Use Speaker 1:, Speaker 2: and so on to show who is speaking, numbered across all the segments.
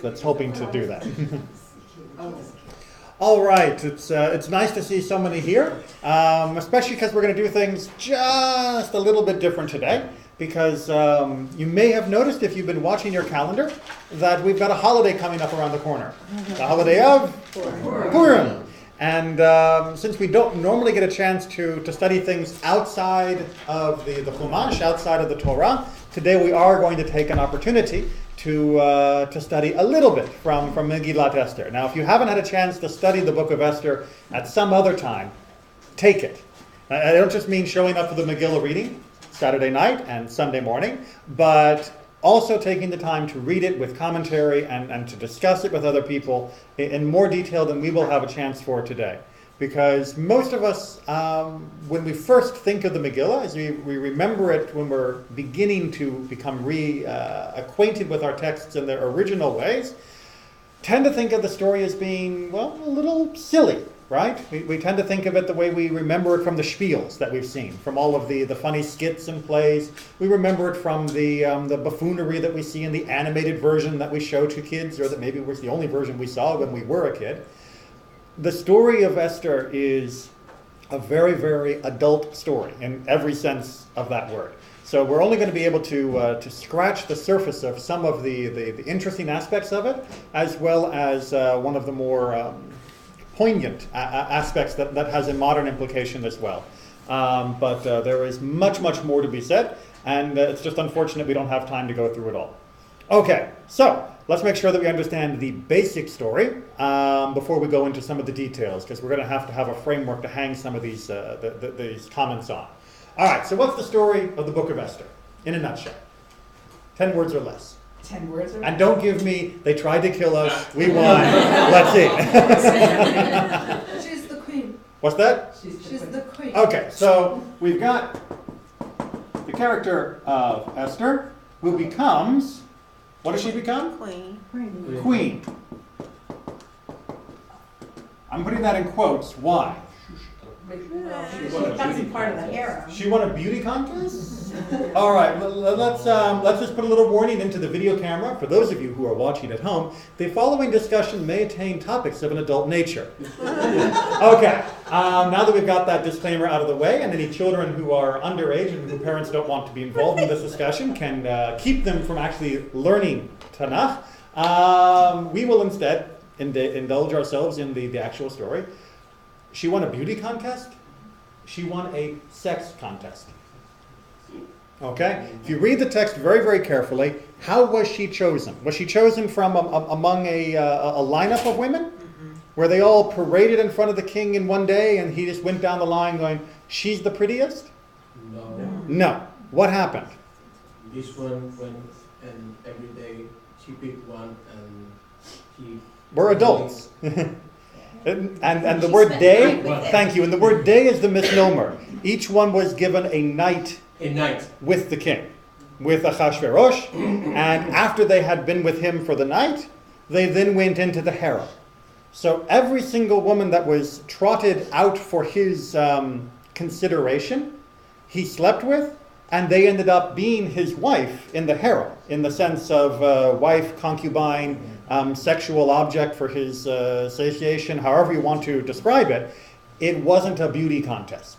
Speaker 1: that's hoping to do that. All right, it's nice to see so many here, especially because we're going to do things just a little bit different today. Because you may have noticed, if you've been watching your calendar, that we've got a holiday coming up around the corner. The holiday of Purim. And since we don't normally get a chance to study things outside of the Chumash, outside of the Torah, today we are going to take an opportunity to study a little bit from Megillat Esther. Now, if you haven't had a chance to study the book of Esther at some other time, take it. I don't just mean showing up for the Megillah reading Saturday night and Sunday morning, but also taking the time to read it with commentary and to discuss it with other people in more detail than we will have a chance for today. Because most of us, when we first think of the Megillah, as we remember it when we're beginning to become acquainted with our texts in their original ways, tend to think of the story as being, well, a little silly. Right? We tend to think of it the way we remember it from the spiels that we've seen, from all of the funny skits and plays. We remember it from the buffoonery that we see in the animated version that we show to kids, or that maybe was the only version we saw when we were a kid. The story of Esther is a very, very adult story in every sense of that word. So we're only going to be able to scratch the surface of some of the interesting aspects of it, as well as one of the more poignant aspects that has a modern implication as well. But there is much, much more to be said, and it's just unfortunate we don't have time to go through it all. Okay, so let's make sure that we understand the basic story before we go into some of the details, because we're going to have a framework to hang some of these comments on. All right, so what's the story of the book of Esther, in a nutshell? 10 words or less.
Speaker 2: 10 words or
Speaker 1: And don't give me, they tried to kill us, we won, let's see.
Speaker 2: She's the queen.
Speaker 1: What's that?
Speaker 2: She's the queen.
Speaker 1: Okay, so we've got the character of Esther, who becomes, what does she become? Queen. I'm putting that in quotes. Why?
Speaker 2: That's part of the harem.
Speaker 1: She won a beauty contest? All right, let's just put a little warning into the video camera. For those of you who are watching at home, the following discussion may attain topics of an adult nature. Okay, now that we've got that disclaimer out of the way, and any children who are underage and whose parents don't want to be involved in this discussion can keep them from actually learning Tanakh, we will instead indulge ourselves in the actual story. She won a beauty contest. She won a sex contest. Okay? If you read the text very, very carefully, how was she chosen? Was she chosen from among a lineup of women? Where they all paraded in front of the king in one day and he just went down the line going, she's the prettiest? No. What happened?
Speaker 3: This one went, and every day she picked one and he...
Speaker 1: We're adults. And the word day, thank you, and the word day is the misnomer. Each one was given a night with the king, with Achashverosh, and after they had been with him for the night, they then went into the harem. So every single woman that was trotted out for his consideration, he slept with, and they ended up being his wife in the harem, in the sense of wife, concubine, sexual object for his satiation, however you want to describe it. It wasn't a beauty contest.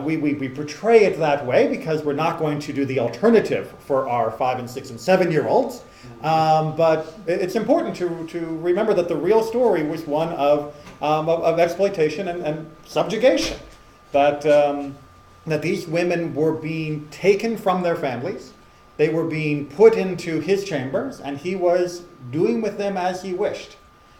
Speaker 1: We portray it that way because we're not going to do the alternative for our 5 and 6 and 7 year olds. But it's important to remember that the real story was one of exploitation and subjugation. That these women were being taken from their families. They were being put into his chambers, and he was doing with them as he wished.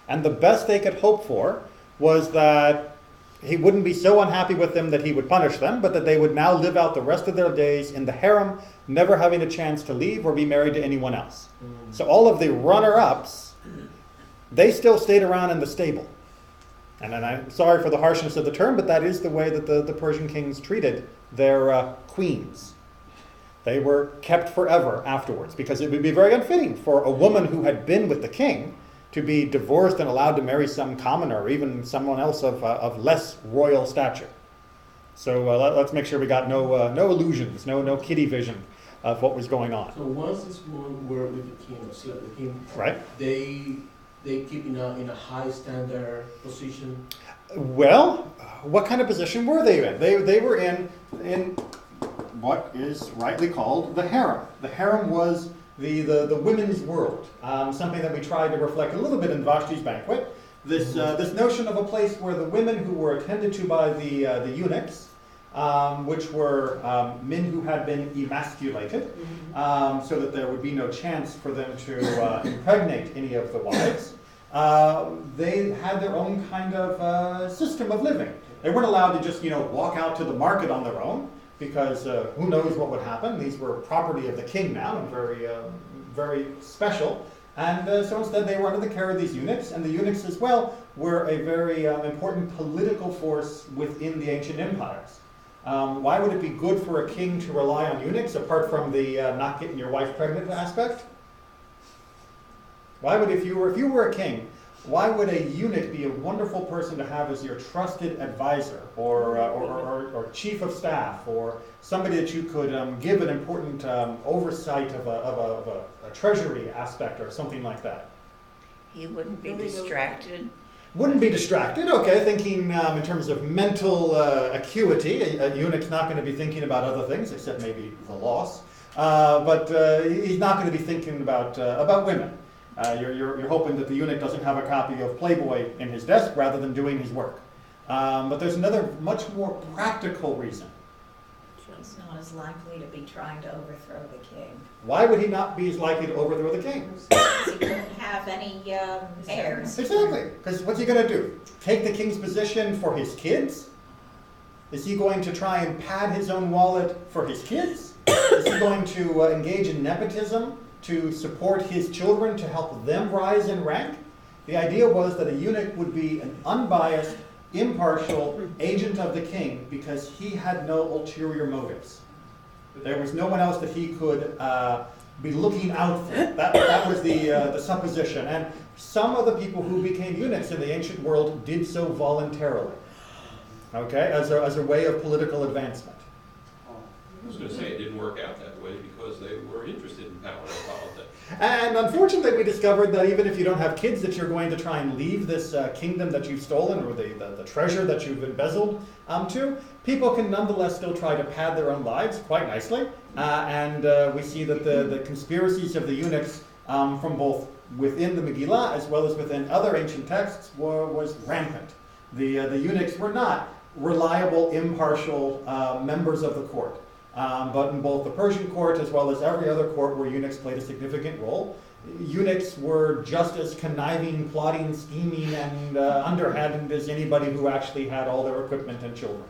Speaker 1: And the best they could hope for was that he wouldn't be so unhappy with them that he would punish them, but that they would now live out the rest of their days in the harem, never having a chance to leave or be married to anyone else. So all of the runner-ups, they still stayed around in the stable. And I'm sorry for the harshness of the term, but that is the way that the Persian kings treated their queens. They were kept forever afterwards, because it would be very unfitting for a woman who had been with the king to be divorced and allowed to marry some commoner or even someone else of less royal stature. So let's make sure we got no illusions, no kiddie vision of what was going on.
Speaker 3: So once these women were with the king or slept with him,
Speaker 1: Right?
Speaker 3: they keep in a high standard position.
Speaker 1: Well, what kind of position were they in? They were in what is rightly called the harem. The harem was the women's world, something that we tried to reflect a little bit in Vashti's banquet. This notion of a place where the women who were attended to by the eunuchs, which were men who had been emasculated, so that there would be no chance for them to impregnate any of the wives. They had their own kind of system of living. They weren't allowed to just, walk out to the market on their own, because who knows what would happen. These were property of the king now, and very, very special. And so instead they were under the care of these eunuchs, and the eunuchs as well were a very important political force within the ancient empires. Why would it be good for a king to rely on eunuchs, apart from the not getting your wife pregnant aspect? Why would, if you were a king, why would a eunuch be a wonderful person to have as your trusted advisor, or chief of staff, or somebody that you could give an important oversight of a treasury aspect or something like that?
Speaker 4: He wouldn't be distracted.
Speaker 1: Wouldn't be distracted, okay, thinking in terms of mental acuity. A eunuch's not going to be thinking about other things, except maybe the loss. But he's not going to be thinking about women. You're hoping that the eunuch doesn't have a copy of Playboy in his desk rather than doing his work. But there's another much more practical reason.
Speaker 4: He's not as likely to be trying to overthrow the king.
Speaker 1: Why would he not be as likely to overthrow the king?
Speaker 4: Because he couldn't have any heirs.
Speaker 1: Exactly, because what's he going to do? Take the king's position for his kids? Is he going to try and pad his own wallet for his kids? Is he going to engage in nepotism to support his children, to help them rise in rank? The idea was that a eunuch would be an unbiased, impartial agent of the king because he had no ulterior motives. There was no one else that he could be looking out for. That was the supposition. And some of the people who became eunuchs in the ancient world did so voluntarily, okay, as a way of political advancement.
Speaker 5: I was going to say it didn't work out that way because they were interested in power and politics.
Speaker 1: And unfortunately, we discovered that even if you don't have kids, that you're going to try and leave this kingdom that you've stolen, or the treasure that you've embezzled to, people can nonetheless still try to pad their own lives quite nicely. And we see that the conspiracies of the eunuchs from both within the Megillah as well as within other ancient texts was rampant. The eunuchs were not reliable, impartial members of the court. But in both the Persian court as well as every other court where eunuchs played a significant role, eunuchs were just as conniving, plotting, scheming, and underhanded as anybody who actually had all their equipment and children.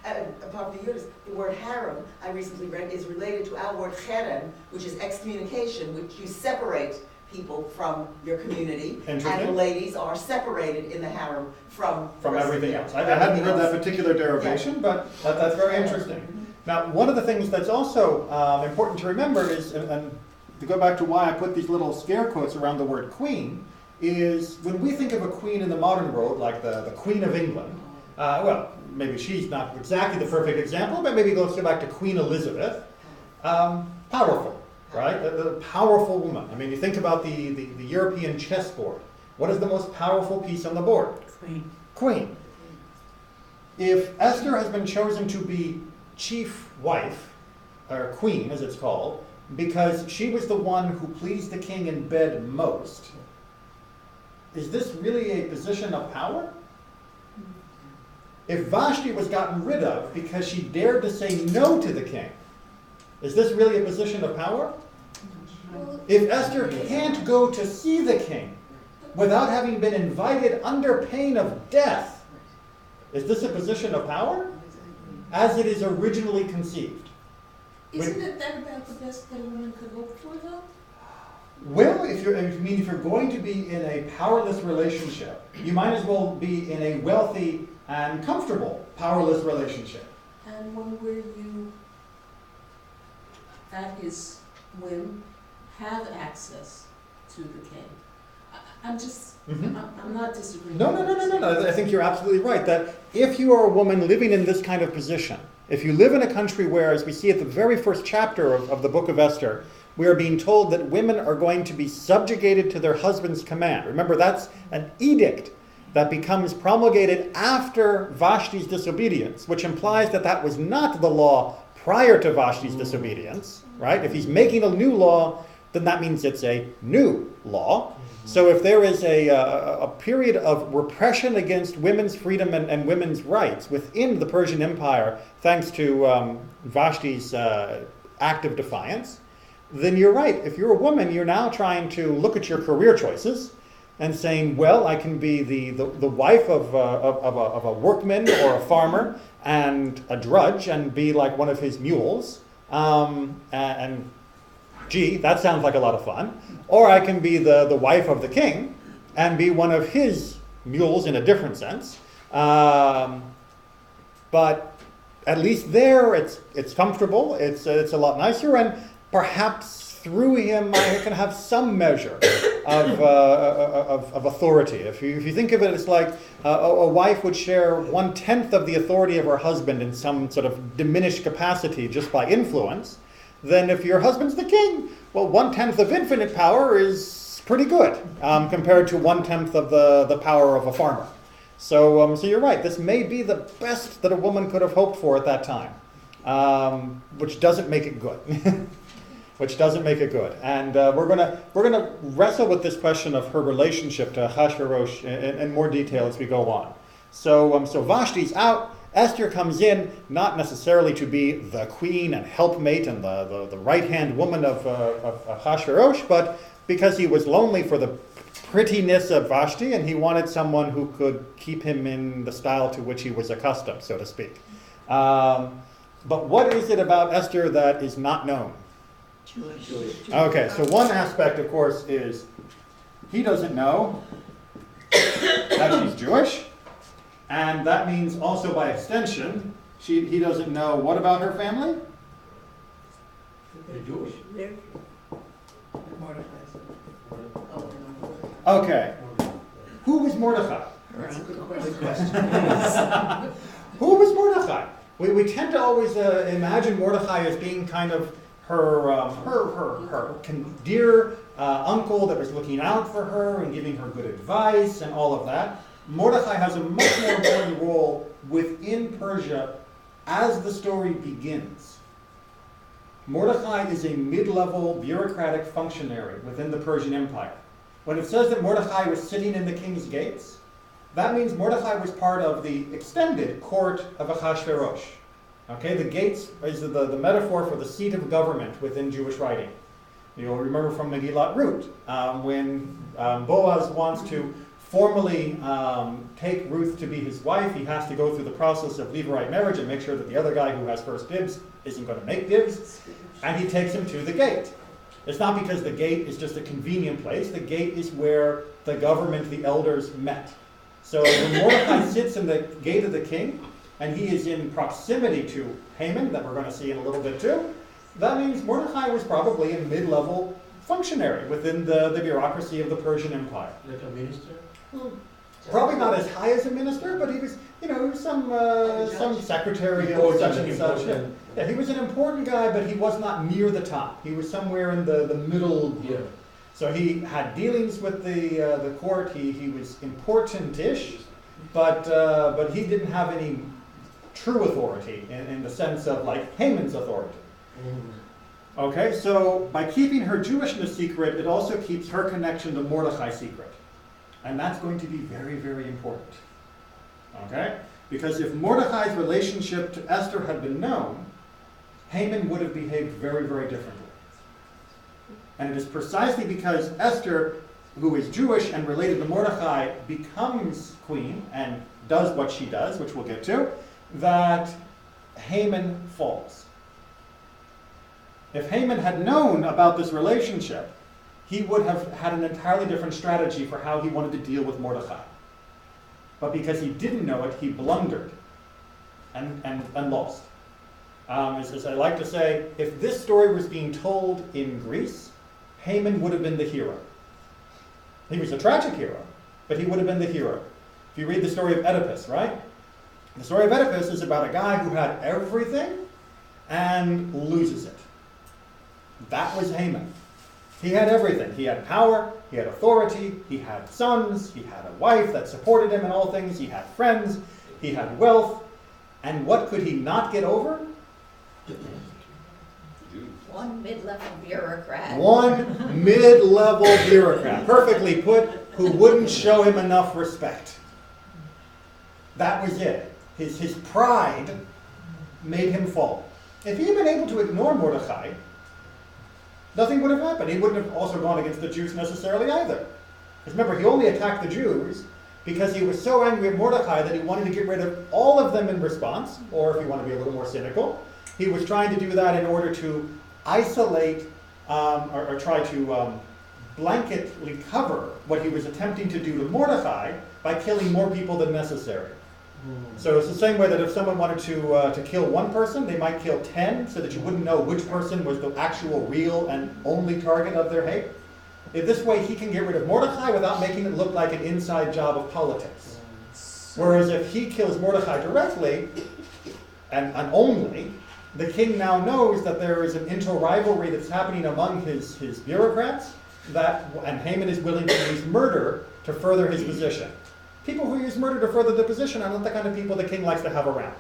Speaker 6: Apart from the eunuchs, the word harem, I recently read, is related to our word cherem, which is excommunication, which you separate people from your community. And the ladies are separated in the harem from
Speaker 1: everything else. I hadn't read that particular derivation, but that's very interesting. Now, one of the things that's also important to remember is, and to go back to why I put these little scare quotes around the word queen, is when we think of a queen in the modern world, like the Queen of England, well, maybe she's not exactly the perfect example, but maybe let's go back to Queen Elizabeth. Powerful, right? The powerful woman. I mean, you think about the European chessboard. What is the most powerful piece on the board? Queen. If Esther has been chosen to be chief wife, or queen as it's called, because she was the one who pleased the king in bed most, is this really a position of power? If Vashti was gotten rid of because she dared to say no to the king, is this really a position of power? If Esther can't go to see the king without having been invited under pain of death, is this a position of power? As it is originally conceived.
Speaker 2: Isn't it that about the best that a woman could hope for, though?
Speaker 1: Well, if you're going to be in a powerless relationship, you might as well be in a wealthy and comfortable powerless relationship.
Speaker 2: And one where you, at his whim, have access to the king. I'm just, I'm not disagreeing.
Speaker 1: No. I think you're absolutely right that if you are a woman living in this kind of position, If you live in a country where, as we see at the very first chapter of the book of Esther, we are being told that women are going to be subjugated to their husband's command. Remember, that's an edict that becomes promulgated after Vashti's disobedience, which implies that that was not the law prior to Vashti's disobedience, right? If he's making a new law, then that means it's a new law. So if there is a period of repression against women's freedom and women's rights within the Persian Empire, thanks to Vashti's act of defiance, then you're right. If you're a woman, you're now trying to look at your career choices and saying, well, I can be the wife of a workman or a farmer and a drudge and be like one of his mules. And gee, that sounds like a lot of fun. Or I can be the wife of the king and be one of his mules in a different sense. But at least there it's comfortable, it's a lot nicer, and perhaps through him I can have some measure of authority. If you think of it as like a wife would share 1/10 of the authority of her husband in some sort of diminished capacity just by influence, then if your husband's the king, well, 1/10 of infinite power is pretty good compared to 1/10 of the power of a farmer. So you're right, this may be the best that a woman could have hoped for at that time, which doesn't make it good. Which doesn't make it good. And we're gonna wrestle with this question of her relationship to Ahasuerus in more detail as we go on. So Vashti's out. Esther comes in, not necessarily to be the queen and helpmate and the right-hand woman of Ahasuerus, but because he was lonely for the prettiness of Vashti, and he wanted someone who could keep him in the style to which he was accustomed, so to speak. But what is it about Esther that is not known?
Speaker 4: Jewish.
Speaker 1: Okay, so one aspect, of course, is he doesn't know that she's Jewish, and that means also by extension, he doesn't know what about her family?
Speaker 3: They're Jewish.
Speaker 1: Okay, who was Mordechai?
Speaker 6: That's a good question.
Speaker 1: Who was Mordechai? We tend to always imagine Mordechai as being kind of her dear uncle that was looking out for her and giving her good advice and all of that. Mordechai has a much more important role within Persia as the story begins. Mordechai is a mid-level bureaucratic functionary within the Persian Empire. When it says that Mordechai was sitting in the king's gates, that means Mordechai was part of the extended court of Ahasuerus. Okay, the gates is the metaphor for the seat of government within Jewish writing. You'll remember from Megillat Ruth, when Boaz wants to formally take Ruth to be his wife, he has to go through the process of Levirate marriage and make sure that the other guy who has first dibs isn't going to make dibs, and he takes him to the gate. It's not because the gate is just a convenient place. The gate is where the government, the elders, met. So when Mordechai sits in the gate of the king, and he is in proximity to Haman, that we're going to see in a little bit too, that means Mordechai was probably a mid-level functionary within the bureaucracy of the Persian Empire.
Speaker 3: Like a minister?
Speaker 1: Probably not as high as a minister, but he was, some secretary or such and such. Yeah, he was an important guy, but he was not near the top. He was somewhere in the middle group.
Speaker 3: Yeah.
Speaker 1: So he had dealings with the court. He was important-ish, but he didn't have any true authority in the sense of like Haman's authority. Okay, so by keeping her Jewishness secret, it also keeps her connection to Mordechai secret. And that's going to be very, very important. Okay? Because if Mordechai's relationship to Esther had been known, Haman would have behaved very, very differently. And it is precisely because Esther, who is Jewish and related to Mordechai, becomes queen and does what she does, which we'll get to, that Haman falls. If Haman had known about this relationship, he would have had an entirely different strategy for how he wanted to deal with Mordechai. But because he didn't know it, he blundered and lost. As I like to say, if this story was being told in Greece, Haman would have been the hero. He was a tragic hero, but he would have been the hero. If you read the story of Oedipus, right? The story of Oedipus is about a guy who had everything and loses it. That was Haman. He had everything. He had power, he had authority, he had sons, he had a wife that supported him in all things, he had friends, he had wealth. And what could he not get over?
Speaker 4: One mid-level bureaucrat.
Speaker 1: One mid-level bureaucrat, perfectly put, who wouldn't show him enough respect. That was it. His pride made him fall. If he had been able to ignore Mordecai, nothing would have happened. He wouldn't have also gone against the Jews necessarily either. Because remember, he only attacked the Jews because he was so angry at Mordecai that he wanted to get rid of all of them in response, or if you want to be a little more cynical, he was trying to do that in order to isolate or try to blanketly cover what he was attempting to do to Mordecai by killing more people than necessary. So it's the same way that if someone wanted to kill one person, they might kill 10 so that you wouldn't know which person was the actual, real, and only target of their hate. In this way, he can get rid of Mordecai without making it look like an inside job of politics. Whereas if he kills Mordecai directly, and only, the king now knows that there is an inter-rivalry that's happening among his bureaucrats, and Haman is willing to use murder to further his position. People who use murder to further the position are not the kind of people the king likes to have around.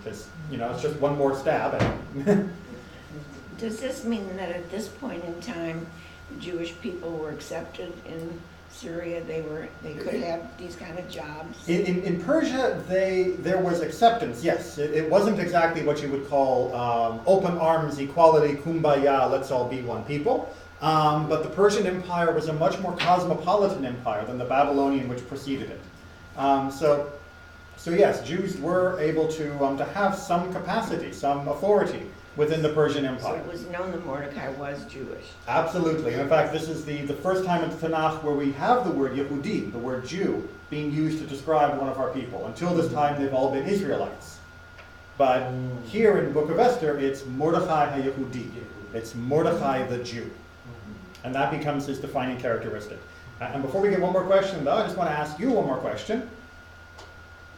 Speaker 1: Because, it's just one more stab.
Speaker 7: Does this mean that at this point in time, Jewish people were accepted in Syria? They could have these kind of jobs?
Speaker 1: In Persia, there was acceptance, yes. It wasn't exactly what you would call open arms, equality, kumbaya, let's all be one people. But the Persian Empire was a much more cosmopolitan empire than the Babylonian which preceded it. So yes, Jews were able to have some capacity, some authority within the Persian
Speaker 7: So
Speaker 1: Empire.
Speaker 7: it was known that Mordecai was Jewish.
Speaker 1: Absolutely. And in fact, this is the first time in the Tanakh where we have the word Yehudi, the word Jew, being used to describe one of our people. Until this time, they've all been Israelites. But here in the book of Esther, it's Mordechai HaYehudi. It's Mordechai the Jew. And that becomes his defining characteristic. And before we get one more question, though, I just want to ask you one more question.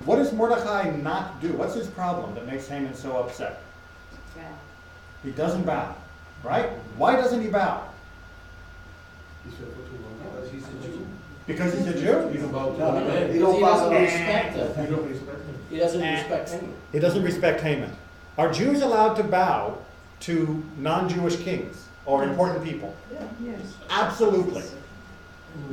Speaker 1: What does Mordecai not do? What's his problem that makes Haman so upset? He doesn't bow, right? Why doesn't he bow?
Speaker 3: Because he's a Jew.
Speaker 1: Because he's a Jew?
Speaker 3: You don't bow to
Speaker 6: No,
Speaker 3: him.
Speaker 6: you don't
Speaker 3: He
Speaker 6: bow
Speaker 3: doesn't
Speaker 6: to him.
Speaker 3: respect him.
Speaker 6: You don't respect him.
Speaker 3: He doesn't respect him.
Speaker 1: He doesn't respect Haman. Are Jews allowed to bow to non-Jewish kings or important people?
Speaker 7: Yes.
Speaker 1: Absolutely.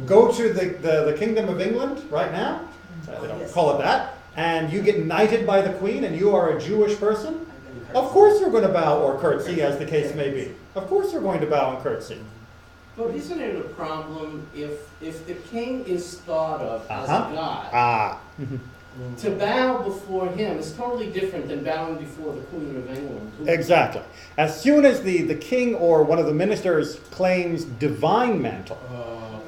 Speaker 1: Go to the Kingdom of England right now, they don't call it that, and you get knighted by the Queen and you are a Jewish person, of course you're going to bow or curtsy, as the case may be. Of course you're going to bow and curtsy.
Speaker 3: But isn't it a problem if the king is thought of as a god,
Speaker 1: Ah.
Speaker 3: to bow before him is totally different than bowing before the Queen of England?
Speaker 1: Exactly. As soon as the king or one of the ministers claims divine mantle,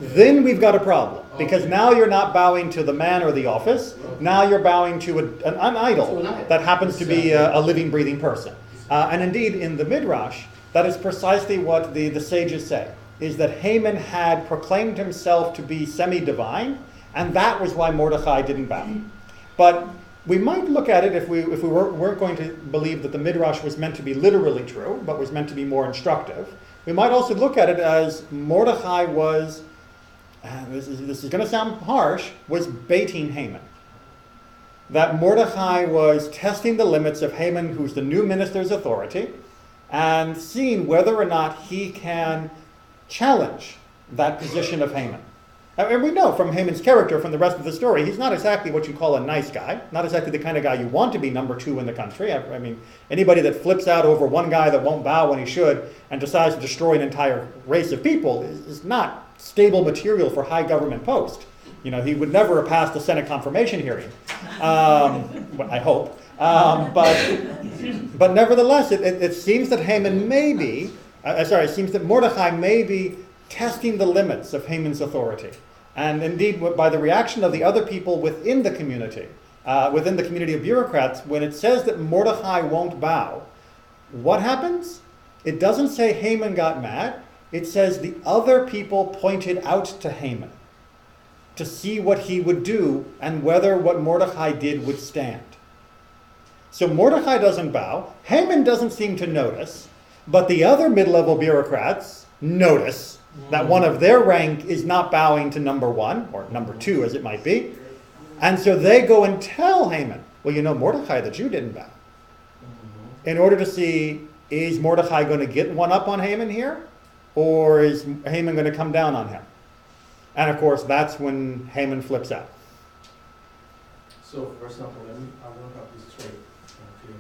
Speaker 1: then we've got a problem. Because now you're not bowing to the man or the office. Now you're bowing to an idol that happens to be a living, breathing person. And indeed, in the Midrash, that is precisely what the sages say, is that Haman had proclaimed himself to be semi-divine, and that was why Mordecai didn't bow. But we might look at it if we weren't going to believe that the Midrash was meant to be literally true, but was meant to be more instructive. We might also look at it as Mordecai was, this is going to sound harsh, was baiting Haman. That Mordecai was testing the limits of Haman, who's the new minister's authority, and seeing whether or not he can challenge that position of Haman. And we know from Haman's character, from the rest of the story, he's not exactly what you call a nice guy, not exactly the kind of guy you want to be number 2 in the country. I mean, anybody that flips out over one guy that won't bow when he should and decides to destroy an entire race of people is not stable material for high government post. He would never have passed the Senate confirmation hearing, I hope. But nevertheless, it seems that it seems that Mordecai may be testing the limits of Haman's authority. And indeed, by the reaction of the other people within the community of bureaucrats, when it says that Mordecai won't bow, what happens? It doesn't say Haman got mad. It says the other people pointed out to Haman to see what he would do and whether what Mordecai did would stand. So Mordecai doesn't bow. Haman doesn't seem to notice, but the other mid-level bureaucrats notice that one of their rank is not bowing to number one, or number two as it might be. And so they go and tell Haman, well, you know, Mordecai the Jew didn't bow. In order to see, is Mordecai going to get one up on Haman here? Or is Haman going to come down on him? And of course, that's when Haman flips out.
Speaker 3: So, for example, I want to have this straight clear.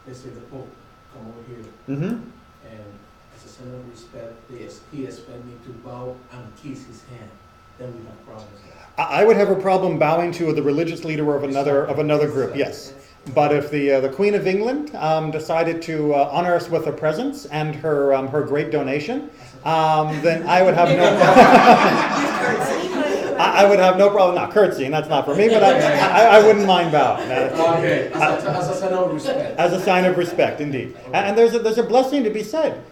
Speaker 3: They say the Pope come over here,
Speaker 1: Mm-hmm.
Speaker 3: and as a sign of respect, he expect me to bow and kiss his hand. Then we have problems.
Speaker 1: I would have a problem bowing to the religious leader of another group, yes. But if the Queen of England decided to honor us with her presence and her great donation, then I would have no problem. I would have no problem, not curtsying, that's not for me, but I wouldn't mind bowing.
Speaker 3: Okay, as a sign of respect.
Speaker 1: As a sign of respect, indeed. And there's a blessing to be said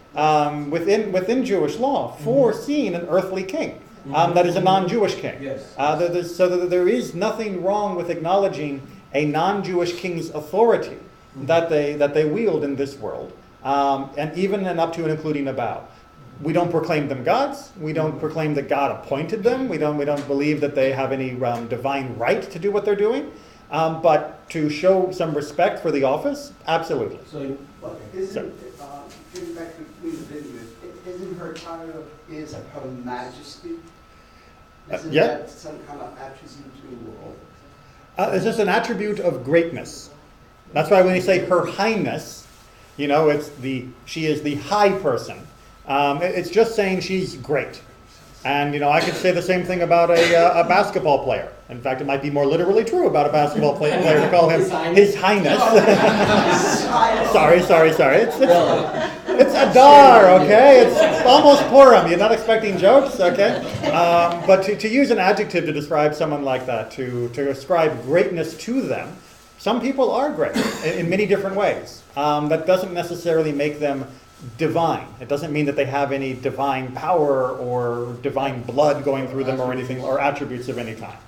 Speaker 1: within Jewish law for seeing an earthly king that is a non-Jewish king.
Speaker 3: Yes.
Speaker 1: So that there is nothing wrong with acknowledging a non-Jewish king's authority that they wield in this world, and even and up to and including a bow. We don't proclaim them gods. We don't proclaim that God appointed them. We don't believe that they have any divine right to do what they're doing. But to show some respect for the office, absolutely.
Speaker 3: So,
Speaker 8: Isn't, getting back to Queen of England, isn't her title is Her Majesty? Isn't
Speaker 1: yeah.
Speaker 8: that some kind of attribute to
Speaker 1: It's just an attribute of greatness. That's why when you say Her Highness, you know, she is the high person. It's just saying she's great. And, you know, I could say the same thing about a basketball player. In fact, it might be more literally true about a basketball player to call him His Highness. sorry. It's Adar, okay? It's almost Purim. You're not expecting jokes, okay? But to use an adjective to describe someone like that, to ascribe greatness to them, some people are great in many different ways. That doesn't necessarily make them divine. It doesn't mean that they have any divine power or divine blood going through them or anything, or attributes of any kind.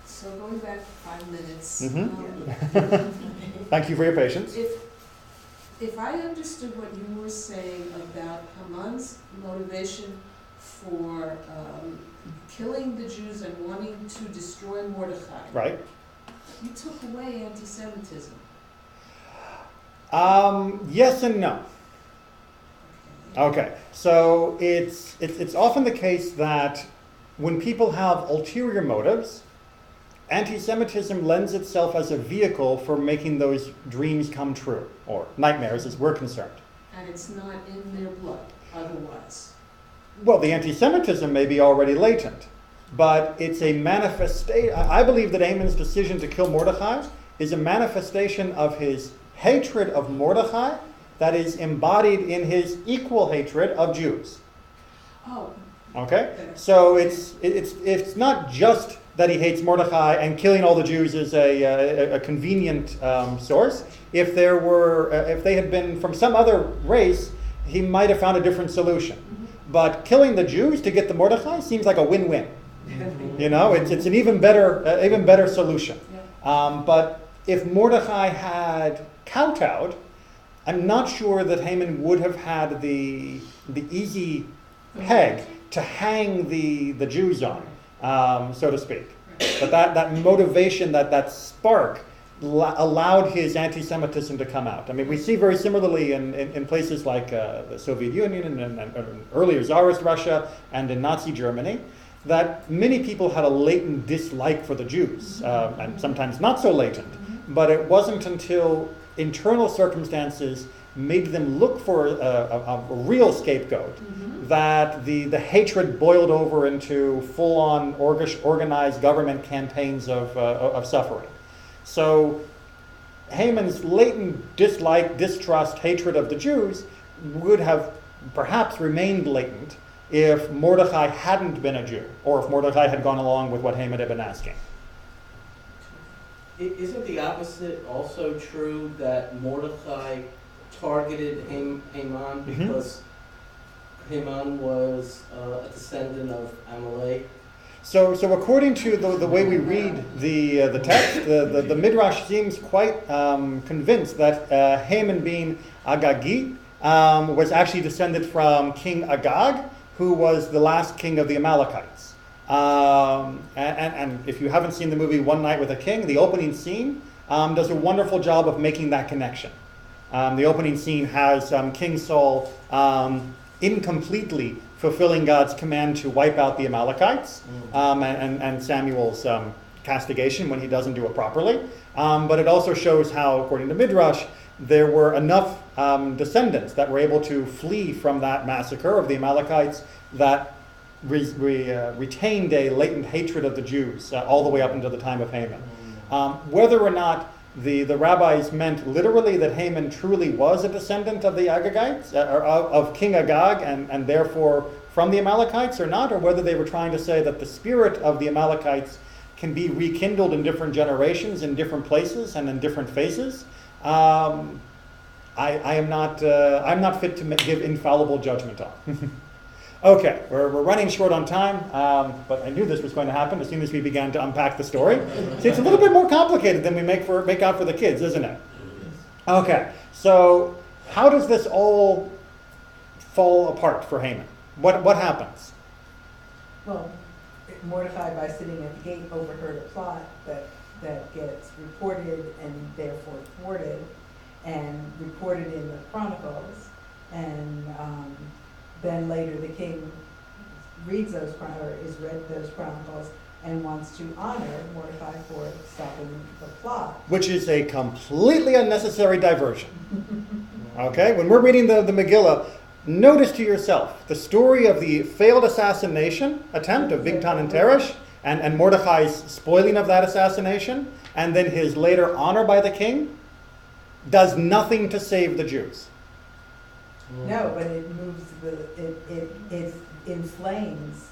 Speaker 2: So going back 5 minutes.
Speaker 1: Thank you for your patience.
Speaker 2: If I understood what you were saying about Haman's motivation for killing the Jews and wanting to destroy Mordecai,
Speaker 1: Right.
Speaker 2: you took away anti-Semitism.
Speaker 1: Yes and no. Okay, so it's often the case that when people have ulterior motives, anti-Semitism lends itself as a vehicle for making those dreams come true, or nightmares as we're concerned.
Speaker 2: And it's not in their blood otherwise.
Speaker 1: Well, the anti-Semitism may be already latent, but it's a manifestation. I believe that Haman's decision to kill Mordecai is a manifestation of his hatred of Mordecai that is embodied in his equal hatred of Jews.
Speaker 2: Oh.
Speaker 1: Okay? So it's not just that he hates Mordecai and killing all the Jews is a convenient source. If they had been from some other race, he might have found a different solution. But killing the Jews to get the Mordecai seems like a win-win. You know, it's an even better solution. But if Mordecai had kowtowed, I'm not sure that Haman would have had the easy peg to hang the Jews on, so to speak. But that motivation, that spark, allowed his anti-Semitism to come out. I mean, we see very similarly in places like the Soviet Union and earlier Tsarist Russia and in Nazi Germany, that many people had a latent dislike for the Jews, and sometimes not so latent. But it wasn't until internal circumstances made them look for a real scapegoat that the hatred boiled over into full-on organized government campaigns of suffering. So Haman's latent dislike, distrust, hatred of the Jews would have perhaps remained latent if Mordecai hadn't been a Jew, or if Mordecai had gone along with what Haman had been asking.
Speaker 9: Isn't the opposite also true, that Mordecai targeted Haman because Haman was a descendant of Amalek?
Speaker 1: So according to the way we read the text, the Midrash seems quite convinced that Haman being Agagi was actually descended from King Agag, who was the last king of the Amalekites. And if you haven't seen the movie One Night with a King, the opening scene does a wonderful job of making that connection. The opening scene has King Saul incompletely fulfilling God's command to wipe out the Amalekites, and Samuel's castigation when he doesn't do it properly. But it also shows how, according to Midrash, there were enough descendants that were able to flee from that massacre of the Amalekites that retained a latent hatred of the Jews all the way up until the time of Haman. Whether or not the rabbis meant literally that Haman truly was a descendant of the Agagites, or of King Agag, and therefore from the Amalekites or not, or whether they were trying to say that the spirit of the Amalekites can be rekindled in different generations, in different places, and in different faces. I'm not fit to give infallible judgment on. Okay, we're running short on time, but I knew this was going to happen as soon as we began to unpack the story. See, it's a little bit more complicated than we make out for the kids, isn't it? Okay, so how does this all fall apart for Haman? What happens?
Speaker 10: Well, Mordecai, by sitting at the gate, overheard a plot that gets reported and therefore thwarted and reported in the Chronicles, and then later the king reads those Chronicles and wants to honor Mordecai for stopping the plot.
Speaker 1: Which is a completely unnecessary diversion. Okay, when we're reading the Megillah, notice to yourself the story of the failed assassination attempt of Bigtan and Teresh, and Mordecai's spoiling of that assassination, and then his later honor by the king, does nothing to save the Jews.
Speaker 10: No, but it moves it inflames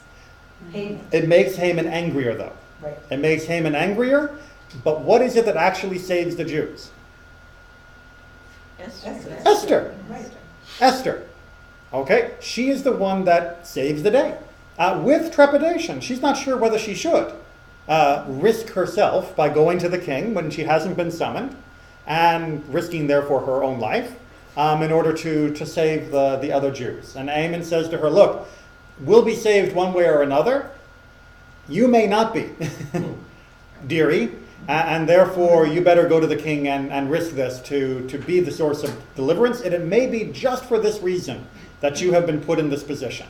Speaker 10: Haman.
Speaker 1: It makes Haman angrier, though.
Speaker 10: Right.
Speaker 1: It makes Haman angrier, but what is it that actually saves the Jews? Esther.
Speaker 10: Right.
Speaker 1: Esther. Okay, she is the one that saves the day. With trepidation. She's not sure whether she should risk herself by going to the king when she hasn't been summoned, and risking therefore her own life, in order to save the other Jews. And Haman says to her, look, we'll be saved one way or another. You may not be, dearie, and therefore you better go to the king and risk this to be the source of deliverance. And it may be just for this reason that you have been put in this position.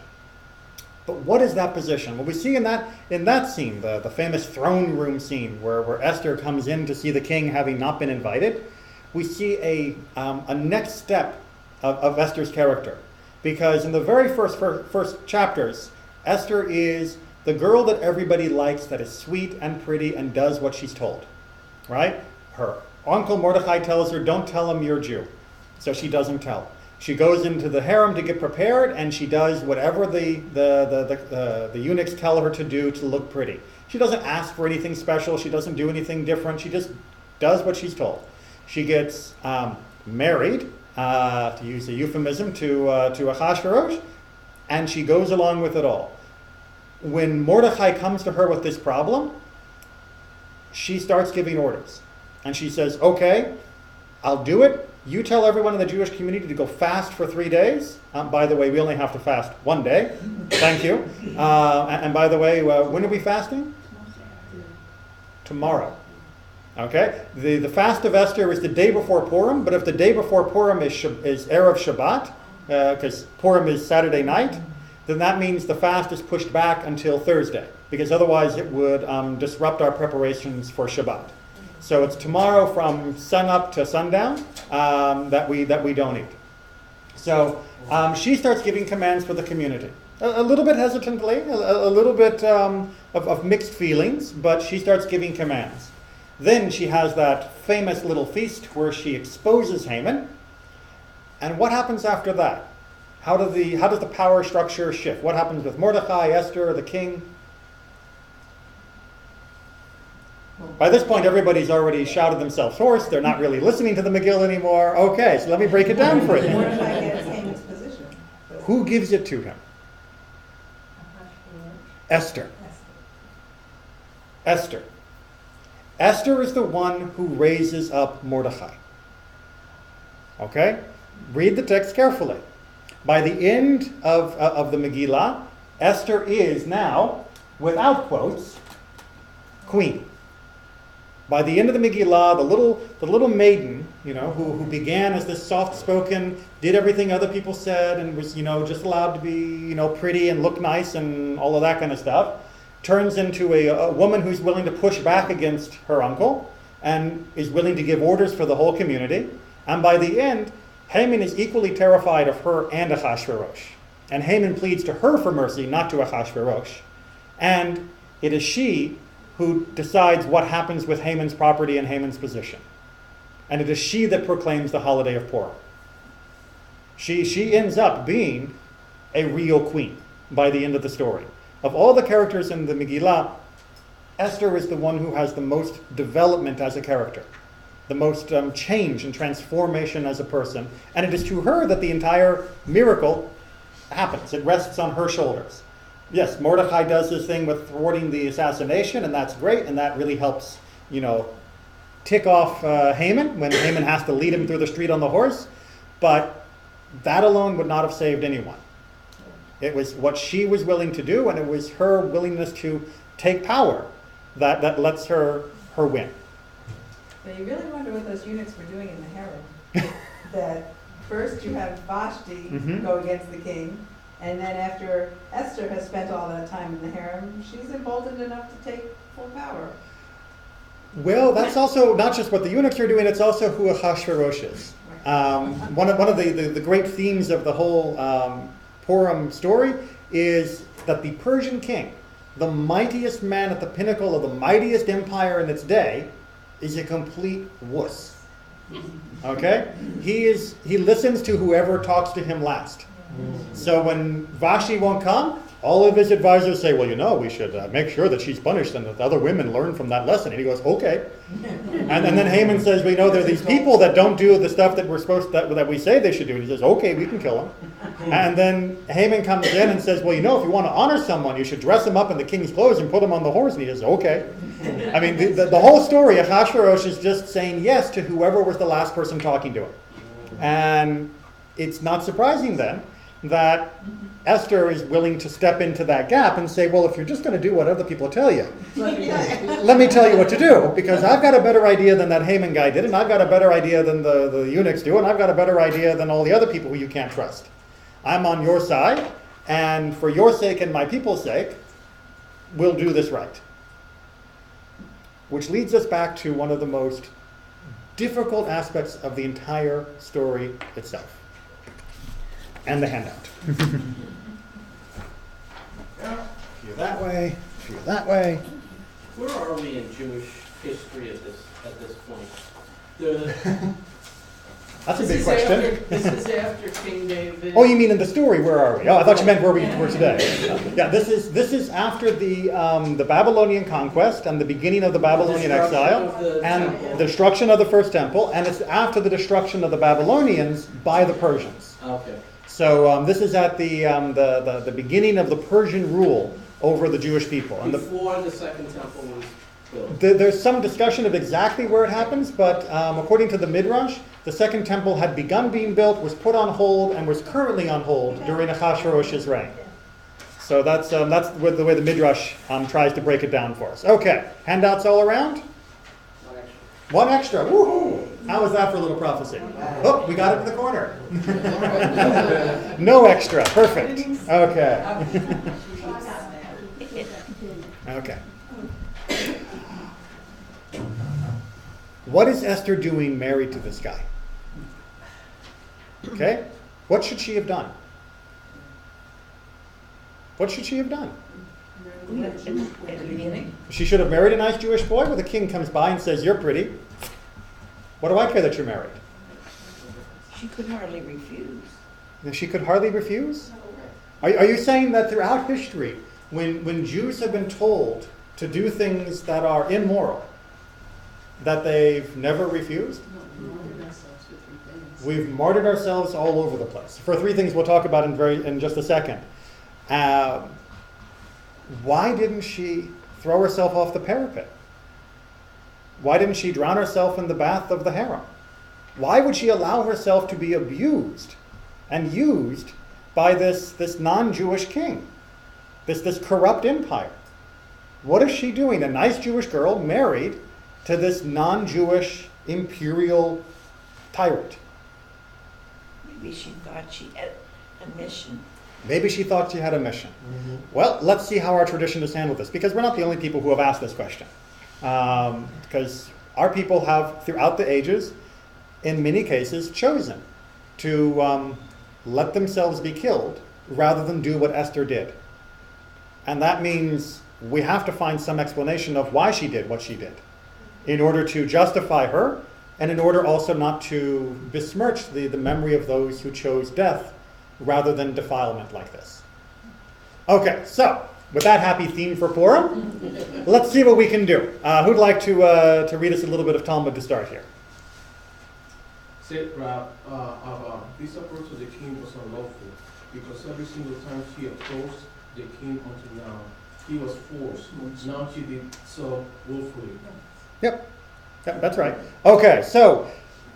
Speaker 1: But what is that position? Well, we see in that scene, the famous throne room scene where Esther comes in to see the king having not been invited, we see a next step of Esther's character. Because in the very first chapters, Esther is the girl that everybody likes, that is sweet and pretty and does what she's told. Right? Her uncle Mordecai tells her, don't tell him you're Jew. So she doesn't tell. She goes into the harem to get prepared, and she does whatever the eunuchs tell her to do to look pretty. She doesn't ask for anything special. She doesn't do anything different. She just does what she's told. She gets married, to use a euphemism, to Ahasuerus, and she goes along with it all. When Mordecai comes to her with this problem, she starts giving orders. And she says, okay, I'll do it. You tell everyone in the Jewish community to go fast for 3 days. By the way, we only have to fast 1 day. Thank you. And by the way, when are we fasting? Tomorrow. Okay? The fast of Esther is the day before Purim, but if the day before Purim is Erev Shabbat, because Purim is Saturday night, then that means the fast is pushed back until Thursday, because otherwise it would disrupt our preparations for Shabbat. So it's tomorrow from sunup to sundown that we don't eat. So she starts giving commands for the community. A little bit hesitantly, a little bit of mixed feelings, but she starts giving commands. Then she has that famous little feast where she exposes Haman. And what happens after that? How does the power structure shift? What happens with Mordecai, Esther, the king? By this point, everybody's already shouted themselves hoarse. They're not really listening to the Megillah anymore. Okay, so let me break it down for you.
Speaker 10: Mordecai gets Haman's position.
Speaker 1: Who gives it to him? Esther. Esther. Esther is the one who raises up Mordechai. Okay? Read the text carefully. By the end of the Megillah, Esther is now, without quotes, queen. By the end of the Megillah, the little maiden, who began as this soft-spoken, did everything other people said, and was, just allowed to be, pretty and look nice and all of that kind of stuff, turns into a woman who's willing to push back against her uncle and is willing to give orders for the whole community. And by the end, Haman is equally terrified of her and Ahasuerus. And Haman pleads to her for mercy, not to Ahasuerus. And it is she who decides what happens with Haman's property and Haman's position. And it is she that proclaims the holiday of Purim. She ends up being a real queen by the end of the story. Of all the characters in the Megillah, Esther is the one who has the most development as a character, the most change and transformation as a person. And it is to her that the entire miracle happens. It rests on her shoulders. Yes, Mordechai does this thing with thwarting the assassination, and that's great, and that really helps, tick off Haman when Haman has to lead him through the street on the horse. But that alone would not have saved anyone. It was what she was willing to do, and it was her willingness to take power that lets her win.
Speaker 10: But you really wonder what those eunuchs were doing in the harem. That first you have Vashti go against the king, and then after Esther has spent all that time in the harem, she's emboldened enough to take full power.
Speaker 1: Well, that's also not just what the eunuchs are doing, it's also who Ahasuerus is. One of the great themes of the whole Purim story is that the Persian king, the mightiest man at the pinnacle of the mightiest empire in its day, is a complete wuss. Okay? He listens to whoever talks to him last. So when Vashti won't come, all of his advisors say, well, we should make sure that she's punished and that the other women learn from that lesson. And he goes, okay. And then Haman says, there are these people that don't do the stuff that that we say they should do. And he says, okay, we can kill them. And then Haman comes in and says, if you want to honor someone, you should dress him up in the king's clothes and put him on the horse. And he says, okay. I mean, the whole story, Ahasuerus is just saying yes to whoever was the last person talking to him. And it's not surprising then that Esther is willing to step into that gap and say, if you're just going to do what other people tell you, let me tell you what to do, because I've got a better idea than that Haman guy did, and I've got a better idea than the eunuchs do, and I've got a better idea than all the other people who you can't trust. I'm on your side, and for your sake and my people's sake, we'll do this right. Which leads us back to one of the most difficult aspects of the entire story itself. And the handout. Few that way, few that way.
Speaker 9: Where are we in Jewish history at this point?
Speaker 1: That's a big question.
Speaker 9: This is after King David.
Speaker 1: Oh, you mean in the story? Where are we? Oh, I thought you meant where we were today. Yeah, this is after the Babylonian conquest and the beginning of the Babylonian exile and the destruction of the first temple, and it's after the destruction of the Babylonians by the Persians.
Speaker 9: Okay.
Speaker 1: So this is at the beginning of the Persian rule over the Jewish people. And
Speaker 9: before the second temple was built.
Speaker 1: There's some discussion of exactly where it happens, but according to the Midrash, the second temple had begun being built, was put on hold, and was currently on hold during Ahasuerus' reign. So that's the way the Midrash tries to break it down for us. Okay, handouts all around? One extra. Woohoo! How was that for a little prophecy? Oh, we got it to the corner. No extra. Perfect. Okay. Okay. What is Esther doing married to this guy? Okay? What should she have done? What should she have done?
Speaker 10: At the beginning?
Speaker 1: She should have married a nice Jewish boy where the king comes by and says, you're pretty. What do I care that you're married?
Speaker 7: She could hardly refuse.
Speaker 1: She could hardly refuse? Are you saying that throughout history, when Jews have been told to do things that are immoral, that they've never refused? We've martyred ourselves all over the place. For three things we'll talk about in just a second. Why didn't she throw herself off the parapet? Why didn't she drown herself in the bath of the harem? Why would she allow herself to be abused and used by this non-Jewish king, this corrupt empire? What is she doing? A nice Jewish girl married to this non-Jewish imperial tyrant.
Speaker 7: Maybe she thought she had a mission.
Speaker 1: Maybe she thought she had a mission.
Speaker 3: Mm-hmm.
Speaker 1: Well, let's see how our tradition has handled this, because we're not the only people who have asked this question. Because our people have, throughout the ages, in many cases, chosen to let themselves be killed rather than do what Esther did. And that means we have to find some explanation of why she did what she did in order to justify her and in order also not to besmirch the memory of those who chose death rather than defilement like this. Okay, so with that happy theme for Purim, let's see what we can do. Who'd like to read us a little bit of Talmud to start here?
Speaker 3: Said Rab, this approach to the king was unlawful, because every single time she approached the king until now, he was forced. Now she did so willfully.
Speaker 1: Yep, that's right. Okay, so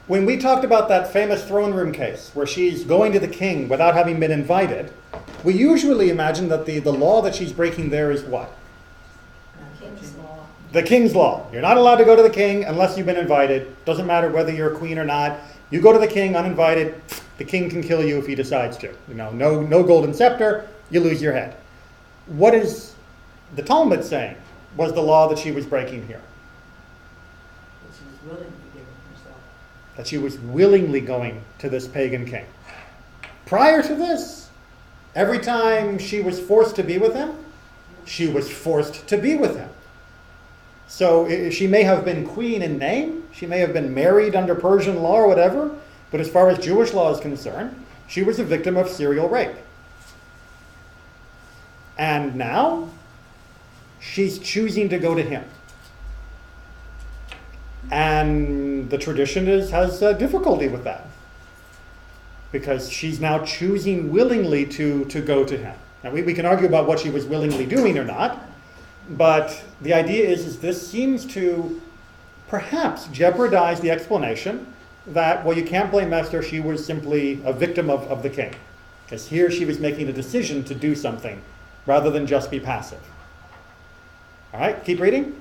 Speaker 1: when we talked about that famous throne room case where she's going to the king without having been invited, we usually imagine that the law that she's breaking there is what?
Speaker 4: King's law.
Speaker 1: The king's law. You're not allowed to go to the king unless you've been invited. Doesn't matter whether you're a queen or not. You go to the king uninvited, the king can kill you if he decides to. You know, no golden scepter, you lose your head. What is the Talmud saying was the law that she was breaking here?
Speaker 10: That she was willing to give herself.
Speaker 1: That she was willingly going to this pagan king. Prior to this, every time she was forced to be with him, she was forced to be with him. So she may have been queen in name, she may have been married under Persian law or whatever, but as far as Jewish law is concerned, she was a victim of serial rape. And now, she's choosing to go to him. And the tradition has difficulty with that, because she's now choosing willingly to go to him. Now we can argue about what she was willingly doing or not, but the idea is this seems to perhaps jeopardize the explanation that, well, you can't blame Esther, she was simply a victim of the king. Because here she was making a decision to do something rather than just be passive. All right, keep reading.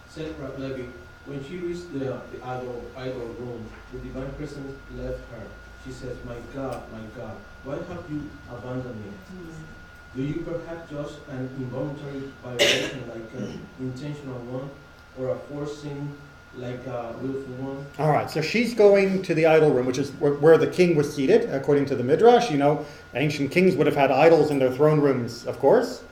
Speaker 3: Said Rab Levi, when she reached the idol room, the divine presence left her. She says, my God, why have you abandoned me? Do you perhaps judge an involuntary violation like an intentional one, or a forcing like a willful one?
Speaker 1: All right, so she's going to the idol room, which is where the king was seated, according to the Midrash. You know, ancient kings would have had idols in their throne rooms, of course.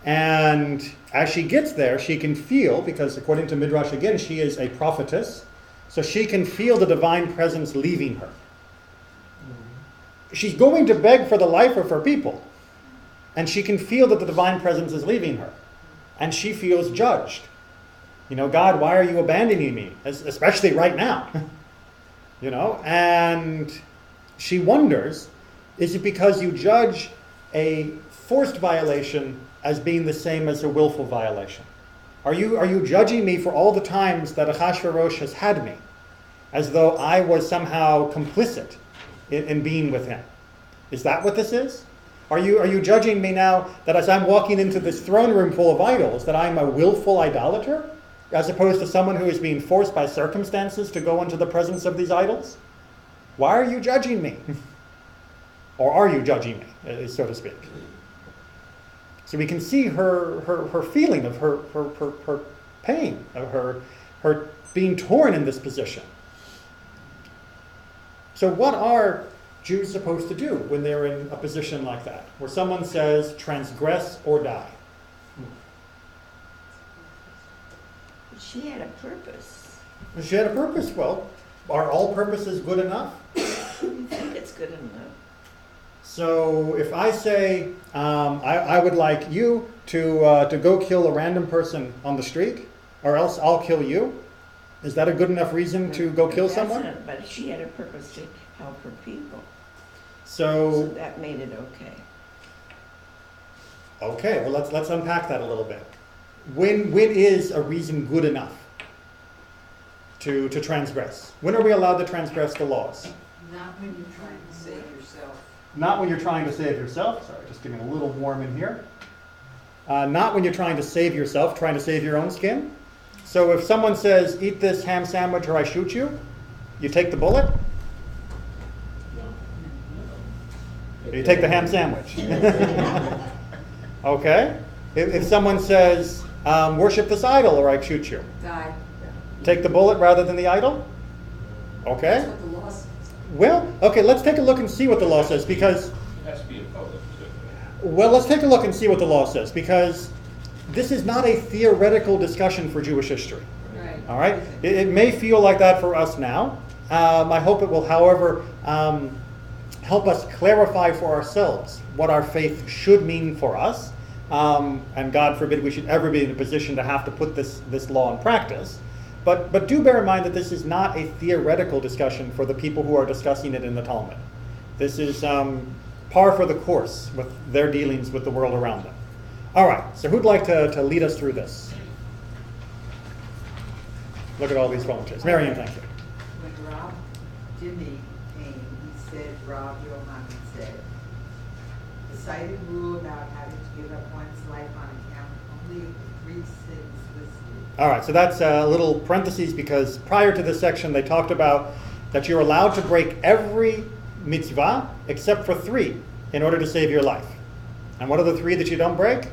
Speaker 1: And as she gets there, she can feel, because according to Midrash again, she is a prophetess, so she can feel the divine presence leaving her. She's going to beg for the life of her people, and she can feel that the divine presence is leaving her. And she feels judged. You know, God, why are you abandoning me? Especially right now. You know, and she wonders, is it because you judge a forced violation as being the same as a willful violation? Are you judging me for all the times that Ahasuerus has had me, as though I was somehow complicit in being with him? Is that what this is? Are you judging me now that as I'm walking into this throne room full of idols, that I'm a willful idolater, as opposed to someone who is being forced by circumstances to go into the presence of these idols? Why are you judging me? Or are you judging me, so to speak? So we can see her feeling of her pain, of her being torn in this position. So what are Jews supposed to do when they're in a position like that, where someone says, transgress or die?
Speaker 7: She had a purpose.
Speaker 1: She had a purpose. Well, are all purposes good enough?
Speaker 7: I think it's good enough.
Speaker 1: So if I say, I would like you to go kill a random person on the street, or else I'll kill you, is that a good enough reason to go kill someone?
Speaker 7: But she had a purpose to help her people.
Speaker 1: So
Speaker 7: That made it okay.
Speaker 1: okay, well let's unpack that a little bit. when is a reason good enough to transgress? When are we allowed to transgress the laws?
Speaker 2: Not when you're trying to save yourself.
Speaker 1: Not when you're trying to save yourself. Sorry, just getting a little warm in here. Not when you're trying to save yourself, trying to save your own skin. So if someone says, eat this ham sandwich or I shoot you, you take the bullet? You take the ham sandwich. Okay. If someone says, worship this idol or I shoot you,
Speaker 2: Die.
Speaker 1: take the bullet rather than the idol? Okay.
Speaker 2: That's what the law says.
Speaker 1: Well, okay, let's take a look and see what the law says, because,
Speaker 5: It has to be in public, too.
Speaker 1: well, let's take a look and see what the law says, because this is not a theoretical discussion for Jewish history.
Speaker 2: Right.
Speaker 1: All right? It may feel like that for us now. I hope it will, however, help us clarify for ourselves what our faith should mean for us. And God forbid we should ever be in a position to have to put this law in practice. But do bear in mind that this is not a theoretical discussion for the people who are discussing it in the Talmud. This is par for the course with their dealings with the world around them. All right, so who'd like to lead us through this? Look at all these volunteers. Marion, thank you.
Speaker 11: When Rob Jimmy came, he said, Rob Yohanan said, the cited rule about having to give up one's life on account only of the 3 sins listed.
Speaker 1: All right, so that's a little parentheses because prior to this section they talked about that you're allowed to break every mitzvah except for 3 in order to save your life. And what are the 3 that you don't break?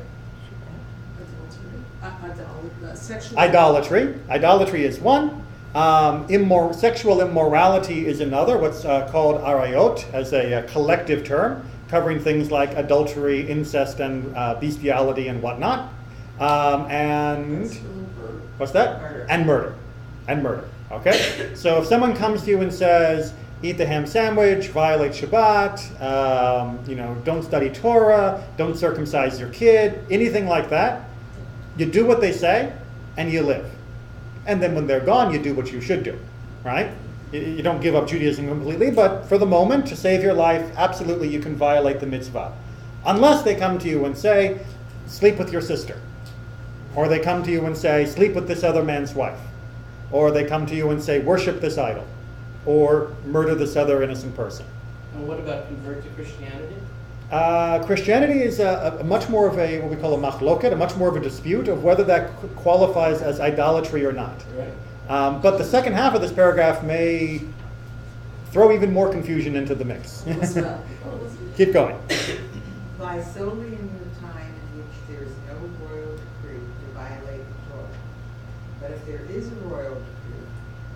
Speaker 2: Sexual.
Speaker 1: Idolatry. Idolatry is one. Sexual immorality is another, what's called arayot, as a collective term, covering things like adultery, incest, and bestiality and whatnot. And what's that?
Speaker 11: Murder.
Speaker 1: And murder. And murder. Okay? So if someone comes to you and says, eat the ham sandwich, violate Shabbat, don't study Torah, don't circumcise your kid, anything like that, you do what they say, and you live. And then when they're gone, you do what you should do, right? You don't give up Judaism completely, but for the moment, to save your life, absolutely you can violate the mitzvah. Unless they come to you and say, sleep with your sister. Or they come to you and say, sleep with this other man's wife. Or they come to you and say, worship this idol. Or murder this other innocent person.
Speaker 9: And what about convert to Christianity?
Speaker 1: Christianity is a much more of a, what we call a machloket, a much more of a dispute of whether that qualifies as idolatry or not.
Speaker 9: Right.
Speaker 1: But the second half of this paragraph may throw even more confusion into the mix. Keep going.
Speaker 11: By solely in the time in which there is no royal decree to violate the Torah. But if there is a royal decree,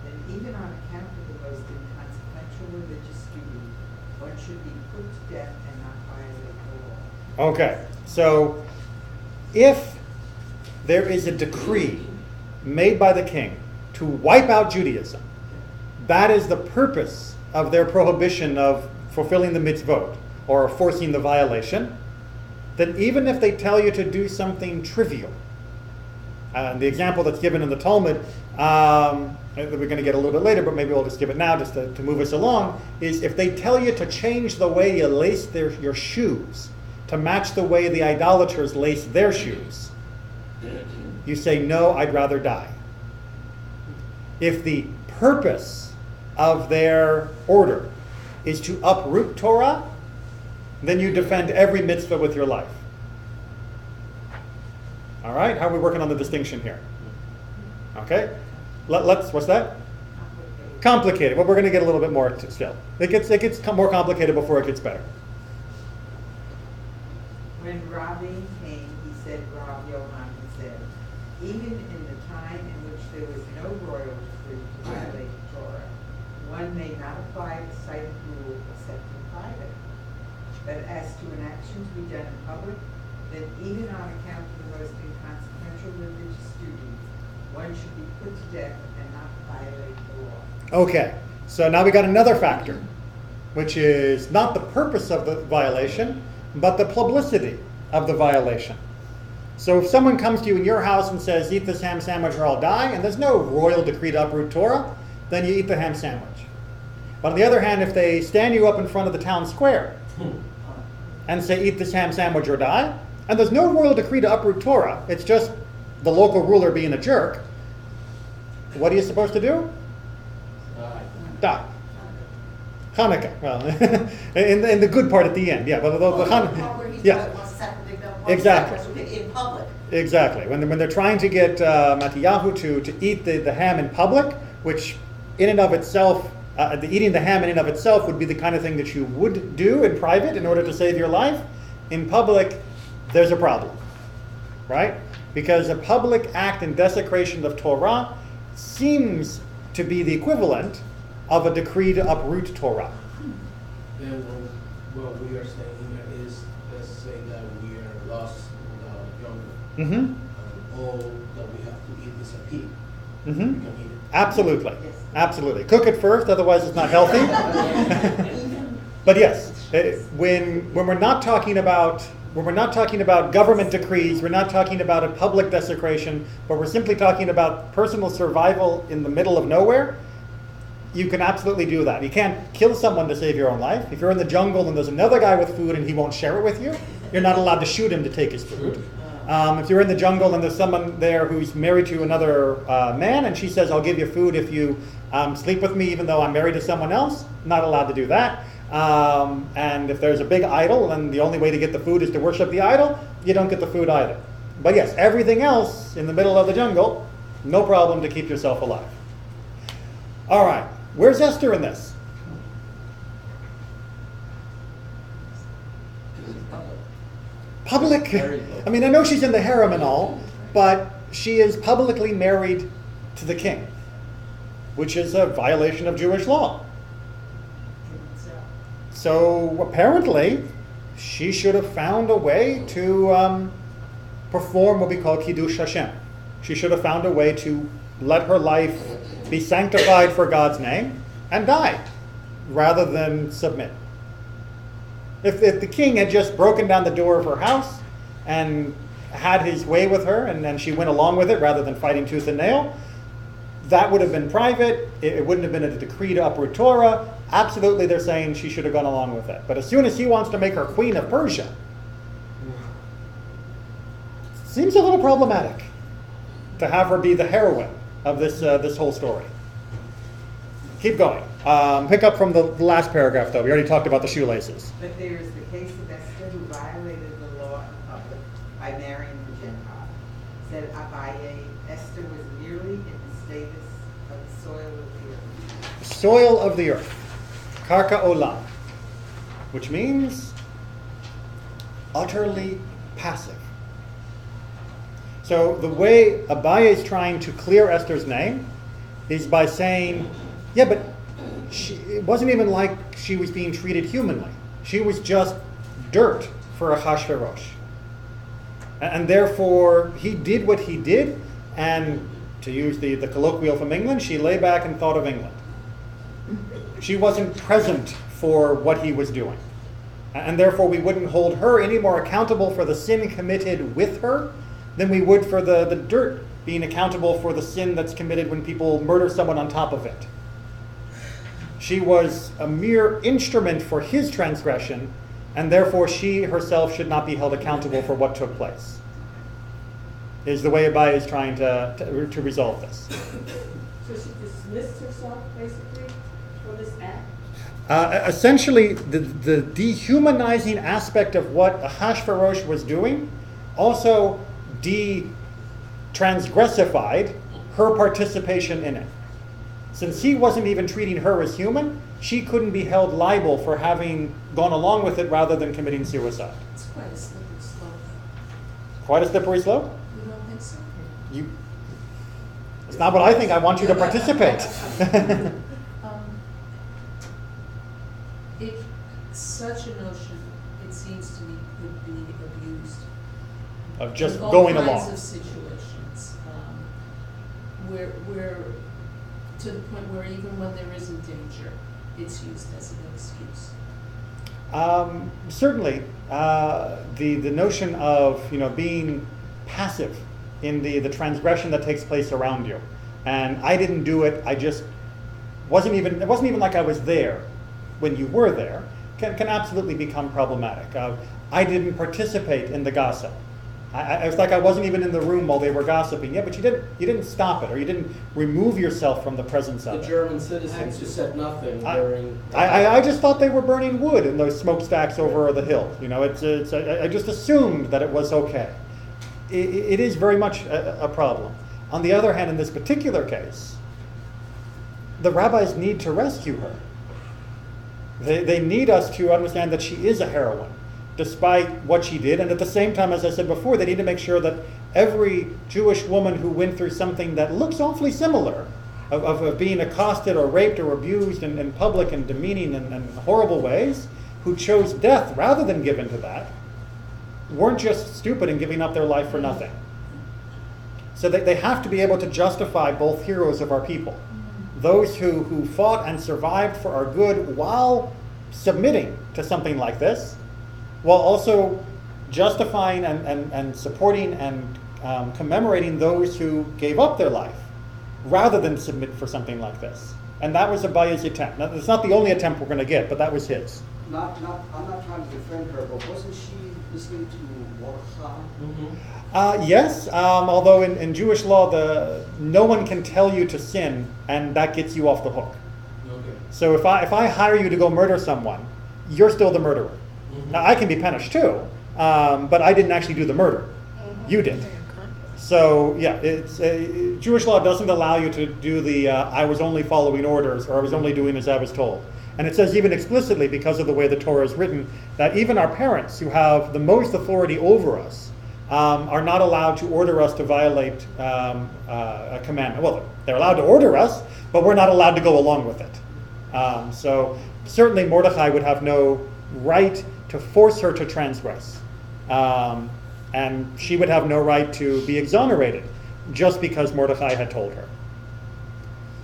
Speaker 11: then even on account of the most inconsequential religious duty, one should be put to death and not violate the law.
Speaker 1: Okay, so if there is a decree made by the king to wipe out Judaism, that is the purpose of their prohibition of fulfilling the mitzvot or forcing the violation, then even if they tell you to do something trivial, the example that's given in the Talmud, we're going to get a little bit later, but maybe we'll just give it now just to move us along, is if they tell you to change the way you lace your shoes to match the way the idolaters lace their shoes, you say, no, I'd rather die. If the purpose of their order is to uproot Torah, then you defend every mitzvah with your life. All right, how are we working on the distinction here? Okay, let's, what's that? Complicated. Well, we're going to get a little bit more still. It gets more complicated before it gets better.
Speaker 11: When Rabbi came, he said, Rob Yohanan said, even in the time in which there was no royal decree to violate the Torah, one may not apply the cited rule except in private. But as to an action to be done in public, then even on account of the most inconsequential religious duty, one should be put to death and not violate the law.
Speaker 1: Okay, so now we got another factor, which is not the purpose of the violation, but the publicity of the violation. So if someone comes to you in your house and says, eat this ham sandwich or I'll die, and there's no royal decree to uproot Torah, then you eat the ham sandwich. But on the other hand, if they stand you up in front of the town square and say, eat this ham sandwich or die, and there's no royal decree to uproot Torah, it's just the local ruler being a jerk, what are you supposed to do? Die. Hanukkah. Well, in the good part at the end, yeah. But the Hanukkah, yeah. Exactly.
Speaker 6: In public.
Speaker 1: Exactly. When they're trying to get Mattiyahu to eat the ham in public, which in and of itself, eating the ham in and of itself would be the kind of thing that you would do in private in order to save your life. In public, there's a problem, right? Because a public act in desecration of Torah seems to be the equivalent of a decree to uproot Torah.
Speaker 9: And what we are saying here is, let's say that we are lost younger. All that we have to eat is a pea. We can eat it.
Speaker 1: Absolutely. Absolutely. Cook it first, otherwise it's not healthy. But yes, when we're not talking about government decrees, we're not talking about a public desecration, but we're simply talking about personal survival in the middle of nowhere, you can absolutely do that. You can't kill someone to save your own life. If you're in the jungle and there's another guy with food and he won't share it with you, you're not allowed to shoot him to take his food. If you're in the jungle and there's someone there who's married to another man and she says, I'll give you food if you sleep with me even though I'm married to someone else, not allowed to do that. And if there's a big idol and the only way to get the food is to worship the idol, you don't get the food either. But yes, everything else in the middle of the jungle, no problem to keep yourself alive. All right, where's Esther in this? Public. I mean, I know she's in the harem and all, but she is publicly married to the king, which is a violation of Jewish law. So apparently, she should have found a way to perform what we call Kiddush Hashem. She should have found a way to let her life be sanctified for God's name and die, rather than submit. If the king had just broken down the door of her house and had his way with her, and then she went along with it rather than fighting tooth and nail, that would have been private. It wouldn't have been a decree to uproot Torah. Absolutely, they're saying she should have gone along with it. But as soon as he wants to make her queen of Persia, seems a little problematic to have her be the heroine of this whole story. Keep going. Pick up from the last paragraph, though. We already talked about the shoelaces.
Speaker 11: But there is the case of Esther, who violated the law in public by marrying a Gentile. Said Abaye, Esther was merely in the status of the soil of the earth.
Speaker 1: Soil of the earth. Karka olam. Which means utterly passive. So the way Abaye is trying to clear Esther's name is by saying, yeah, but it wasn't even like she was being treated humanly. She was just dirt for Ahasuerus. And therefore, he did what he did, and to use the colloquial from England, she lay back and thought of England. She wasn't present for what he was doing. And therefore, we wouldn't hold her any more accountable for the sin committed with her than we would for the dirt being accountable for the sin that's committed when people murder someone on top of it. She was a mere instrument for his transgression, and therefore she herself should not be held accountable for what took place. Is the way Abaye is trying to resolve this.
Speaker 2: So she dismissed herself, basically, for this act?
Speaker 1: Essentially, the dehumanizing aspect of what Ahasuerus was doing also transgressified her participation in it. Since he wasn't even treating her as human, she couldn't be held liable for having gone along with it rather than committing suicide.
Speaker 2: It's quite a slippery slope.
Speaker 1: Quite a slippery slope?
Speaker 2: You don't think so?
Speaker 1: It's not what I think. I want you to participate.
Speaker 2: If such a notion, it seems to me, could be abused.
Speaker 1: Of just
Speaker 2: in all
Speaker 1: going
Speaker 2: kinds
Speaker 1: along.
Speaker 2: of situations, where to the point where even when there isn't danger, it's used as an excuse.
Speaker 1: Certainly, the notion of being passive in the transgression that takes place around you, and I didn't do it. I just it wasn't even like I was there when you were there. Can absolutely become problematic. I didn't participate in the gossip. It's like I wasn't even in the room while they were gossiping. Yeah, but you didn't stop it, or you didn't remove yourself from the presence of
Speaker 9: The
Speaker 1: it.
Speaker 9: German citizens who said nothing during.
Speaker 1: I just thought they were burning wood in those smokestacks over the hill. You know, I just assumed that it was okay. It is very much a problem. On the other hand, in this particular case, the rabbis need to rescue her. They need us to understand that she is a heroine, despite what she did. And at the same time, as I said before, they need to make sure that every Jewish woman who went through something that looks awfully similar, of being accosted or raped or abused in public and demeaning and horrible ways, who chose death rather than give in to that, weren't just stupid in giving up their life for nothing. So they have to be able to justify both heroes of our people. Those who fought and survived for our good while submitting to something like this, while also justifying and supporting and commemorating those who gave up their life rather than submit for something like this. And that was Abaya's attempt. Now, it's not the only attempt we're going to get, but that was his.
Speaker 8: I'm not trying to defend her, but wasn't she listening to Mordechai?
Speaker 1: Yes, although in Jewish law, no one can tell you to sin, and that gets you off the hook.
Speaker 9: Okay.
Speaker 1: So if I hire you to go murder someone, you're still the murderer. Now, I can be punished too, but I didn't actually do the murder. You did. So yeah, Jewish law doesn't allow you to do the I was only following orders, or I was only doing as I was told. And it says even explicitly, because of the way the Torah is written, that even our parents, who have the most authority over us, are not allowed to order us to violate a commandment. Well, they're allowed to order us, but we're not allowed to go along with it. So certainly Mordechai would have no right to force her to transgress. And she would have no right to be exonerated just because Mordechai had told her.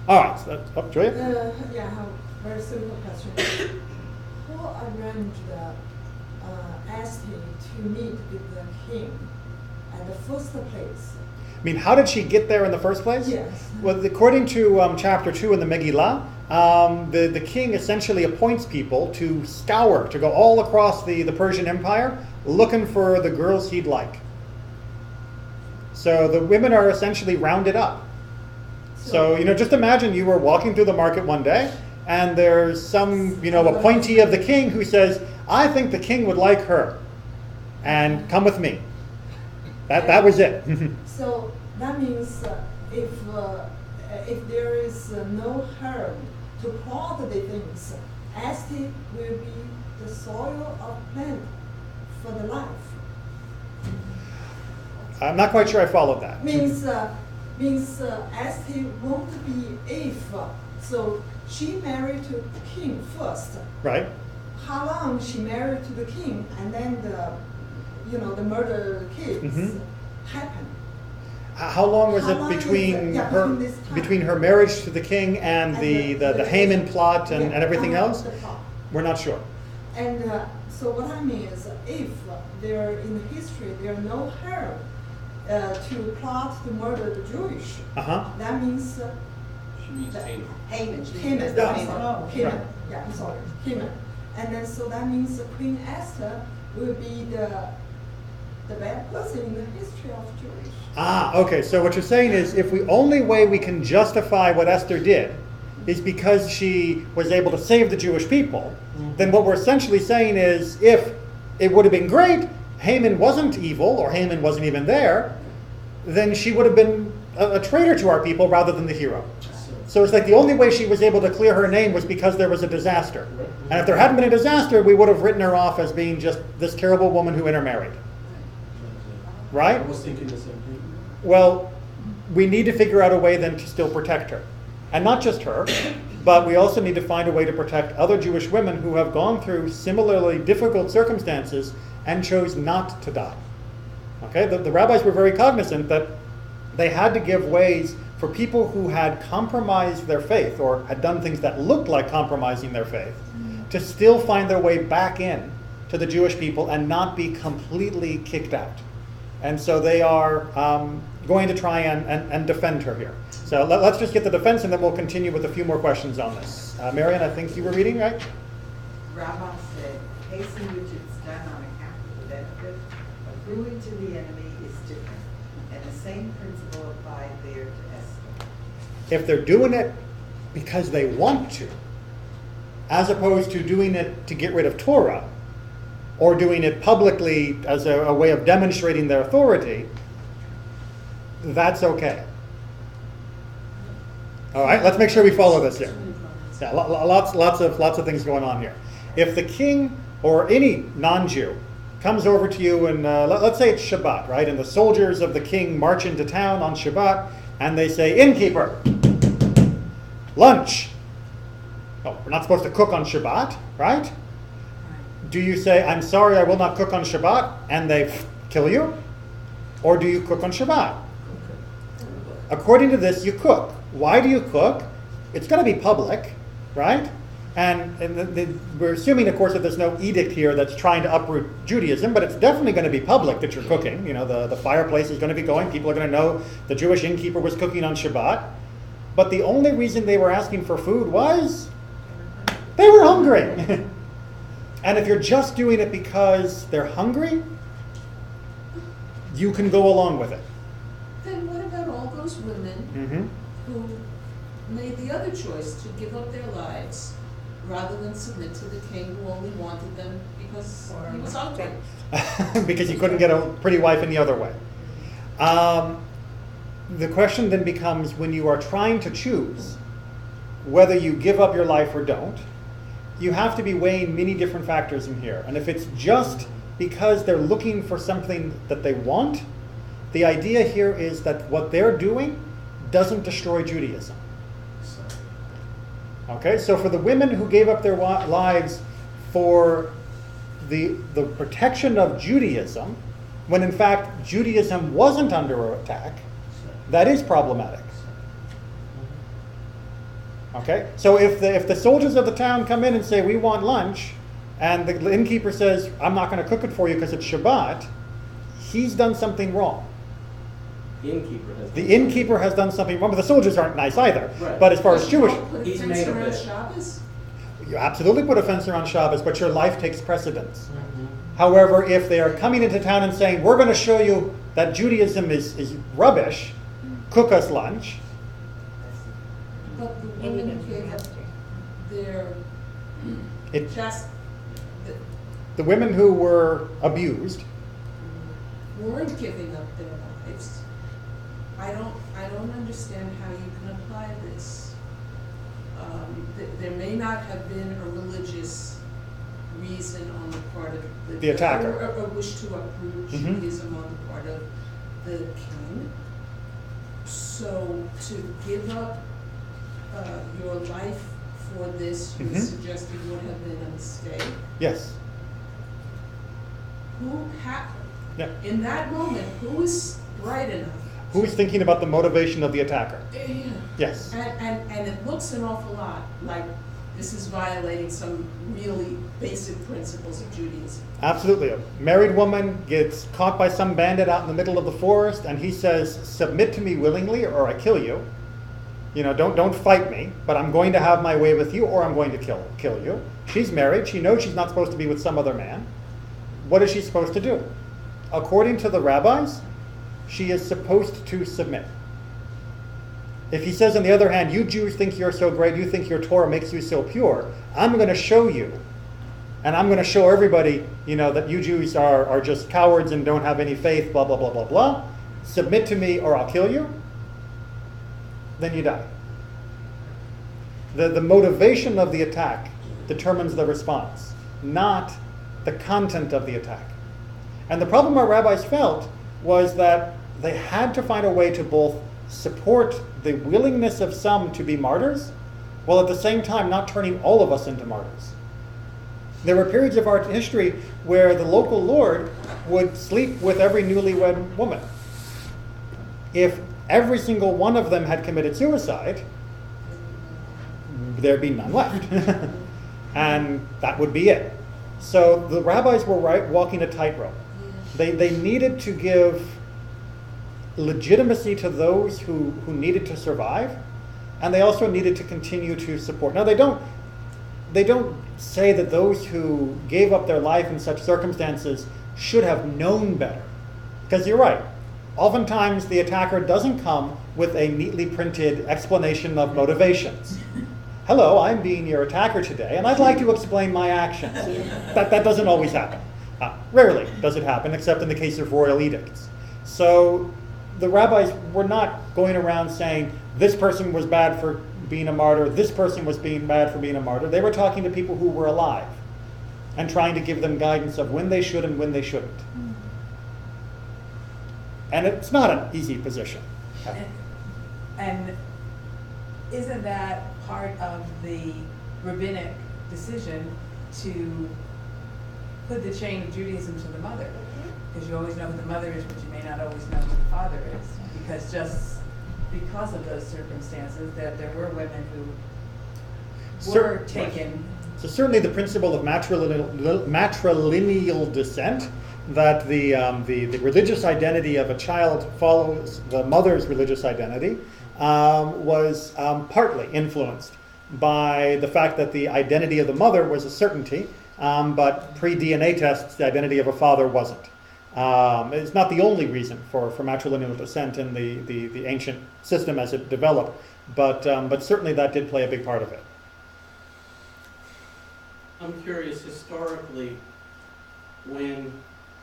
Speaker 1: All right, so Julia?
Speaker 12: Yeah, I have a very simple question. Who arranged Esther to meet with the king at the first place?
Speaker 1: I mean, how did she get there in the first place?
Speaker 12: Yes.
Speaker 1: Well, according to chapter 2 in the Megillah, the king essentially appoints people to scour, to go all across the Persian Empire, looking for the girls he'd like. So the women are essentially rounded up. So, just imagine you were walking through the market one day, and there's some, appointee of the king who says, I think the king would like her, and come with me. That was it.
Speaker 12: So that means if there is no harm to plot the things, Esther will be the soil of plant for the life.
Speaker 1: I'm not quite sure I followed that.
Speaker 12: Means Esther won't be if. So she married to king first.
Speaker 1: Right.
Speaker 12: How long she married to the king, and then the murder kids happened.
Speaker 1: How long was it between her marriage to the king and the Haman plot and everything else? We're not sure.
Speaker 12: And so what I mean is, if there in history there are no harm to plot to murder the Jewish, that means
Speaker 5: She means Haman.
Speaker 6: Haman.
Speaker 12: Haman.
Speaker 6: Haman.
Speaker 12: Haman. Yeah, I'm sorry, Haman. And then so that means Queen Esther will be the bad person in the history of Jewish.
Speaker 1: Okay. So what you're saying is, if the only way we can justify what Esther did is because she was able to save the Jewish people, then what we're essentially saying is, if it would have been great, Haman wasn't evil, or Haman wasn't even there, then she would have been a traitor to our people rather than the hero. So it's like the only way she was able to clear her name was because there was a disaster. And if there hadn't been a disaster, we would have written her off as being just this terrible woman who intermarried. Right?
Speaker 9: I was thinking the same thing.
Speaker 1: Well, we need to figure out a way then to still protect her. And not just her, but we also need to find a way to protect other Jewish women who have gone through similarly difficult circumstances and chose not to die. Okay? The rabbis were very cognizant that they had to give ways for people who had compromised their faith, or had done things that looked like compromising their faith, to still find their way back in to the Jewish people and not be completely kicked out. And so they are going to try and defend her here. So let's just get the defense, and then we'll continue with a few more questions on this. Marian, I think you were reading, right?
Speaker 11: Rabbi said, hasten which is done on account of the benefit, accruing to the enemy same principle applied there to Esther.
Speaker 1: If they're doing it because they want to, as opposed to doing it to get rid of Torah, or doing it publicly as a way of demonstrating their authority, that's okay. All right, let's make sure we follow this here. Yeah, lots of things going on here. If the king or any non-Jew comes over to you and let's say it's Shabbat, right? And the soldiers of the king march into town on Shabbat and they say, "Innkeeper, lunch." Oh, we're not supposed to cook on Shabbat, right? Do you say, "I'm sorry, I will not cook on Shabbat," and they kill you? Or do you cook on Shabbat? According to this, you cook. Why do you cook? It's going to be public, right? And we're assuming, of course, that there's no edict here that's trying to uproot Judaism, but it's definitely going to be public that you're cooking. You know, the fireplace is going to be going. People are going to know the Jewish innkeeper was cooking on Shabbat. But the only reason they were asking for food was they were hungry. And if you're just doing it because they're hungry, you can go along with it.
Speaker 2: Then what about all those women who made the other choice to give up their lives rather than submit to the king who only wanted them because he was hungry?
Speaker 1: Because you couldn't get a pretty wife any other way. The question then becomes, when you are trying to choose whether you give up your life or don't, you have to be weighing many different factors in here. And if it's just because they're looking for something that they want, the idea here is that what they're doing doesn't destroy Judaism. Okay, so for the women who gave up their lives for the protection of Judaism, when in fact Judaism wasn't under attack, that is problematic. Okay, so if the soldiers of the town come in and say, "We want lunch," and the innkeeper says, "I'm not going to cook it for you because it's Shabbat," he's done something wrong. The innkeeper has done something wrong, but the soldiers aren't nice either.
Speaker 3: Right.
Speaker 1: But as far as Jewish,
Speaker 2: Put a fence around Shabbos?
Speaker 1: you absolutely put a fence around Shabbos, but your life takes precedence. However, if they are coming into town and saying, "We're going to show you that Judaism is rubbish, cook us lunch,"
Speaker 2: But the women who gave up their
Speaker 1: the women who were abused
Speaker 2: weren't giving up their lives. I don't understand how you can apply this. There may not have been a religious reason on the part of
Speaker 1: the attacker,
Speaker 2: or a wish to uproot Judaism on the part of the king. So to give up your life for this, you suggested would have been a mistake.
Speaker 1: Yes.
Speaker 2: In that moment, who is bright enough?
Speaker 1: Who is thinking about the motivation of the attacker?
Speaker 2: Yeah.
Speaker 1: Yes.
Speaker 2: And it looks an awful lot like this is violating some really basic principles of Judaism.
Speaker 1: Absolutely. A married woman gets caught by some bandit out in the middle of the forest, and he says, "Submit to me willingly, or I kill you. You know, don't fight me, but I'm going to have my way with you, or I'm going to kill you." She's married. She knows she's not supposed to be with some other man. What is she supposed to do? According to the rabbis, she is supposed to submit. If he says, on the other hand, "You Jews think you're so great, you think your Torah makes you so pure, I'm going to show you, and I'm going to show everybody, you know, that you Jews are just cowards and don't have any faith, blah, blah, blah, blah, blah. Submit to me or I'll kill you," then you die. The motivation of the attack determines the response, not the content of the attack. And the problem our rabbis felt was that they had to find a way to both support the willingness of some to be martyrs, while at the same time not turning all of us into martyrs. There were periods of our history where the local lord would sleep with every newlywed woman. If every single one of them had committed suicide, there'd be none left. And that would be it. So the rabbis were walking a tightrope. They needed to give legitimacy to those who needed to survive, and they also needed to continue to support. Now they don't say that those who gave up their life in such circumstances should have known better, because you're right. oftentimes the attacker doesn't come with a neatly printed explanation of motivations. Hello, I'm being your attacker today, and I'd like to explain my actions. That doesn't always happen. Rarely does it happen, except in the case of royal edicts. So the rabbis were not going around saying, this person was bad for being a martyr, this person was being bad for being a martyr. They were talking to people who were alive and trying to give them guidance of when they should and when they shouldn't. And it's not an easy position.
Speaker 10: And isn't that part of the rabbinic decision to put the chain of Judaism to the mother? Because you always know who the mother is, but you may not always know who the father is. Because of those circumstances, that there were women who were taken.
Speaker 1: So certainly the principle of matrilineal descent, that the religious identity of a child follows the mother's religious identity, was partly influenced by the fact that the identity of the mother was a certainty, but pre-DNA tests, the identity of a father wasn't. It's not the only reason for matrilineal descent in the ancient system as it developed, but certainly that did play a big part of it.
Speaker 3: I'm curious, historically, when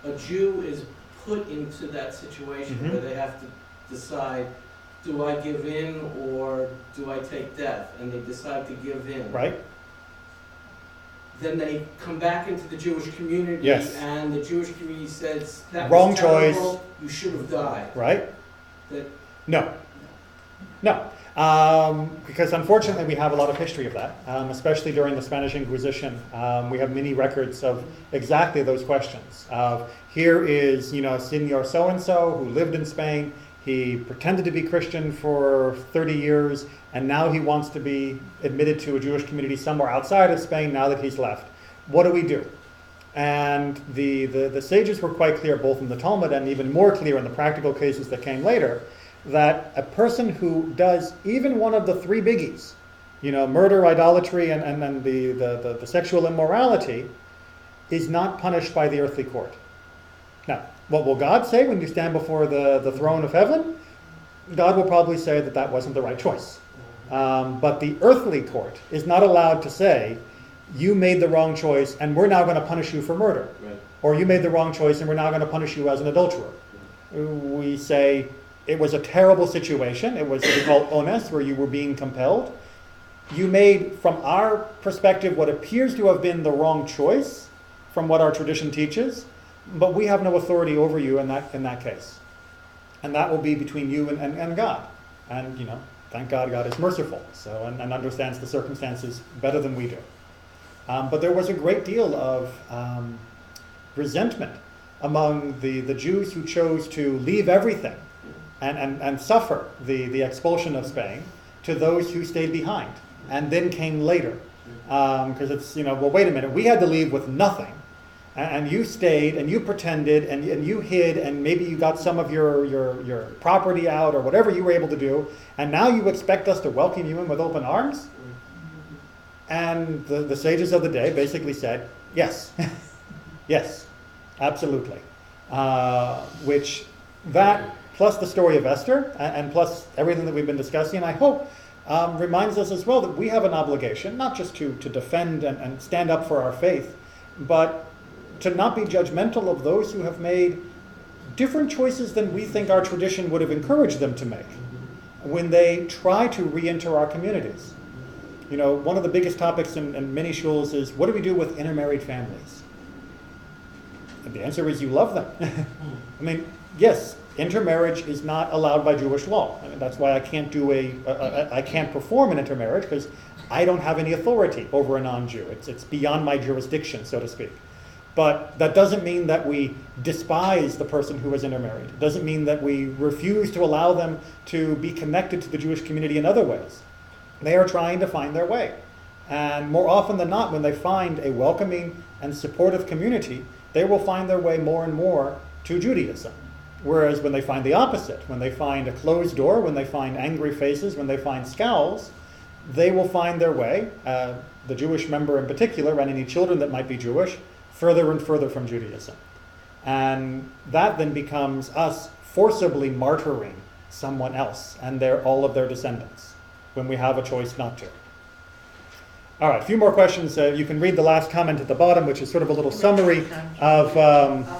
Speaker 3: a Jew is put into that situation where they have to decide, do I give in or do I take death? And they decide to give in.
Speaker 1: Right.
Speaker 3: Then they come back into the Jewish community,
Speaker 1: Yes.
Speaker 3: and the Jewish community says, that
Speaker 1: Wrong
Speaker 3: was terrible,
Speaker 1: choice.
Speaker 3: you should have died.
Speaker 1: Right?
Speaker 3: That,
Speaker 1: No. Because unfortunately we have a lot of history of that, especially during the Spanish Inquisition. We have many records of exactly those questions. Here is, Senor so-and-so who lived in Spain. He pretended to be Christian for 30 years, and now he wants to be admitted to a Jewish community somewhere outside of Spain now that he's left. What do we do? And the sages were quite clear, both in the Talmud and even more clear in the practical cases that came later, that a person who does even one of the three biggies, murder, idolatry, and then the sexual immorality, is not punished by the earthly court. Now, what will God say when you stand before the throne of heaven? God will probably say that that wasn't the right choice. But the earthly court is not allowed to say, you made the wrong choice and we're now going to punish you for murder.
Speaker 3: right.
Speaker 1: Or you made the wrong choice and we're now going to punish you as an adulterer. We say, it was a terrible situation. It was what we call ones, where you were being compelled. You made, from our perspective, what appears to have been the wrong choice from what our tradition teaches, but we have no authority over you in that case. And that will be between you and God. And, thank God God is merciful, so and understands the circumstances better than we do. But there was a great deal of resentment among the Jews who chose to leave everything and suffer the expulsion of Spain, to those who stayed behind and then came later. Because it's, well, wait a minute, we had to leave with nothing. And you stayed and you pretended and you hid, and maybe you got some of your property out or whatever you were able to do, and now you expect us to welcome you in with open arms? And the sages of the day basically said, yes, yes, absolutely. Which that, plus the story of Esther, and plus everything that we've been discussing, I hope, reminds us as well that we have an obligation, not just to defend and stand up for our faith, but to not be judgmental of those who have made different choices than we think our tradition would have encouraged them to make when they try to re-enter our communities. One of the biggest topics in many shuls is, what do we do with intermarried families? And the answer is, you love them. I mean, yes, intermarriage is not allowed by Jewish law. I mean, that's why I can't I can't perform an intermarriage, because I don't have any authority over a non-Jew. It's beyond my jurisdiction, so to speak. But that doesn't mean that we despise the person who is intermarried. It doesn't mean that we refuse to allow them to be connected to the Jewish community in other ways. They are trying to find their way. And more often than not, when they find a welcoming and supportive community, they will find their way more and more to Judaism. Whereas when they find the opposite, when they find a closed door, when they find angry faces, when they find scowls, they will find their way, the Jewish member in particular, and any children that might be Jewish, further and further from Judaism. And that then becomes us forcibly martyring someone else and all of their descendants when we have a choice not to. All right, a few more questions. You can read the last comment at the bottom, which is sort of a little summary of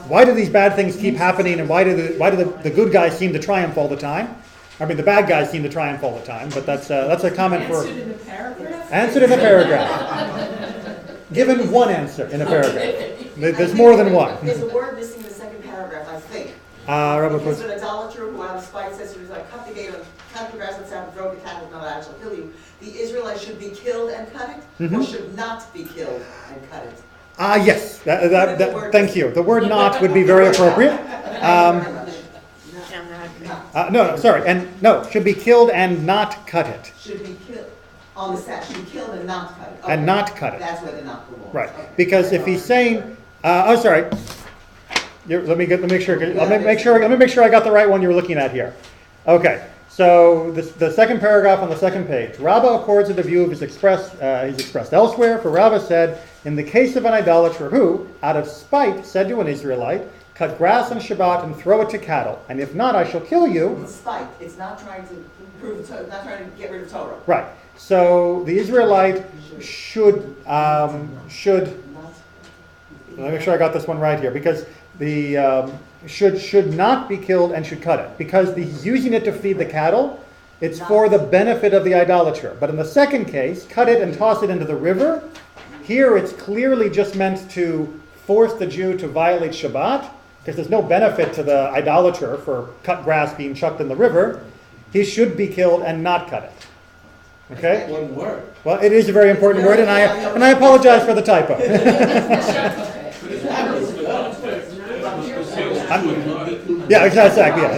Speaker 1: why do these bad things keep happening, and why do the good guys seem to triumph all the time? I mean, the bad guys seem to triumph all the time, but that's a comment for...
Speaker 2: Answered in a paragraph?
Speaker 1: Answered in a paragraph. Given one answer in a paragraph. There's more than one.
Speaker 6: There's a word missing in the second paragraph, I think. Because an idolater who out of spite says to his like, cut the gate, cut the grass and sand, throw the cattle, not I shall kill you. The Israelites should be killed and cut it, or should not be killed and cut it.
Speaker 1: Yes. Thank you. The word "not" would be very appropriate. No, sorry. And no, should be killed and not cut it.
Speaker 6: Should be killed on the set. Should be killed and not cut it. Okay.
Speaker 1: And not cut it.
Speaker 6: That's where the not belongs.
Speaker 1: Right.
Speaker 6: Okay.
Speaker 1: Because if he's saying, sorry. Let me make sure. Let me make sure I got the right one you're looking at here. Okay. So the second paragraph on the second page. Rabbah accords with the view of he's expressed elsewhere. For Rabbah said, in the case of an idolater who, out of spite, said to an Israelite, cut grass on Shabbat and throw it to cattle, and if not, I shall kill you.
Speaker 6: It's spite. It's not trying to prove, not trying to get rid of Torah.
Speaker 1: Right. So the Israelite should. Let me make sure I got this one right here, because the should not be killed and should cut it, because he's using it to feed the cattle. It's for the benefit of the idolater. But in the second case, cut it and toss it into the river. Here, it's clearly just meant to force the Jew to violate Shabbat, because there's no benefit to the idolater for cut grass being chucked in the river. He should be killed and not cut it. Okay?
Speaker 3: One word.
Speaker 1: Well, it is a very important word, and I apologize for the typo. Yeah, exactly. Yeah.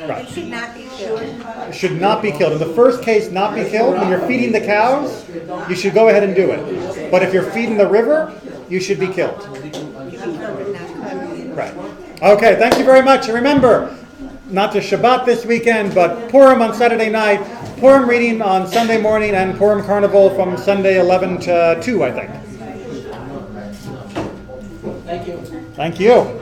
Speaker 1: Right.
Speaker 7: It should not be killed.
Speaker 1: Should not be killed. In the first case, not be killed. When you're feeding the cows, you should go ahead and do it. But if you're feeding the river, you should be killed. Right. Okay, thank you very much. And remember, not just Shabbat this weekend, but Purim on Saturday night, Purim reading on Sunday morning, and Purim Carnival from Sunday 11 to 2, I think.
Speaker 9: Thank you.
Speaker 1: Thank you.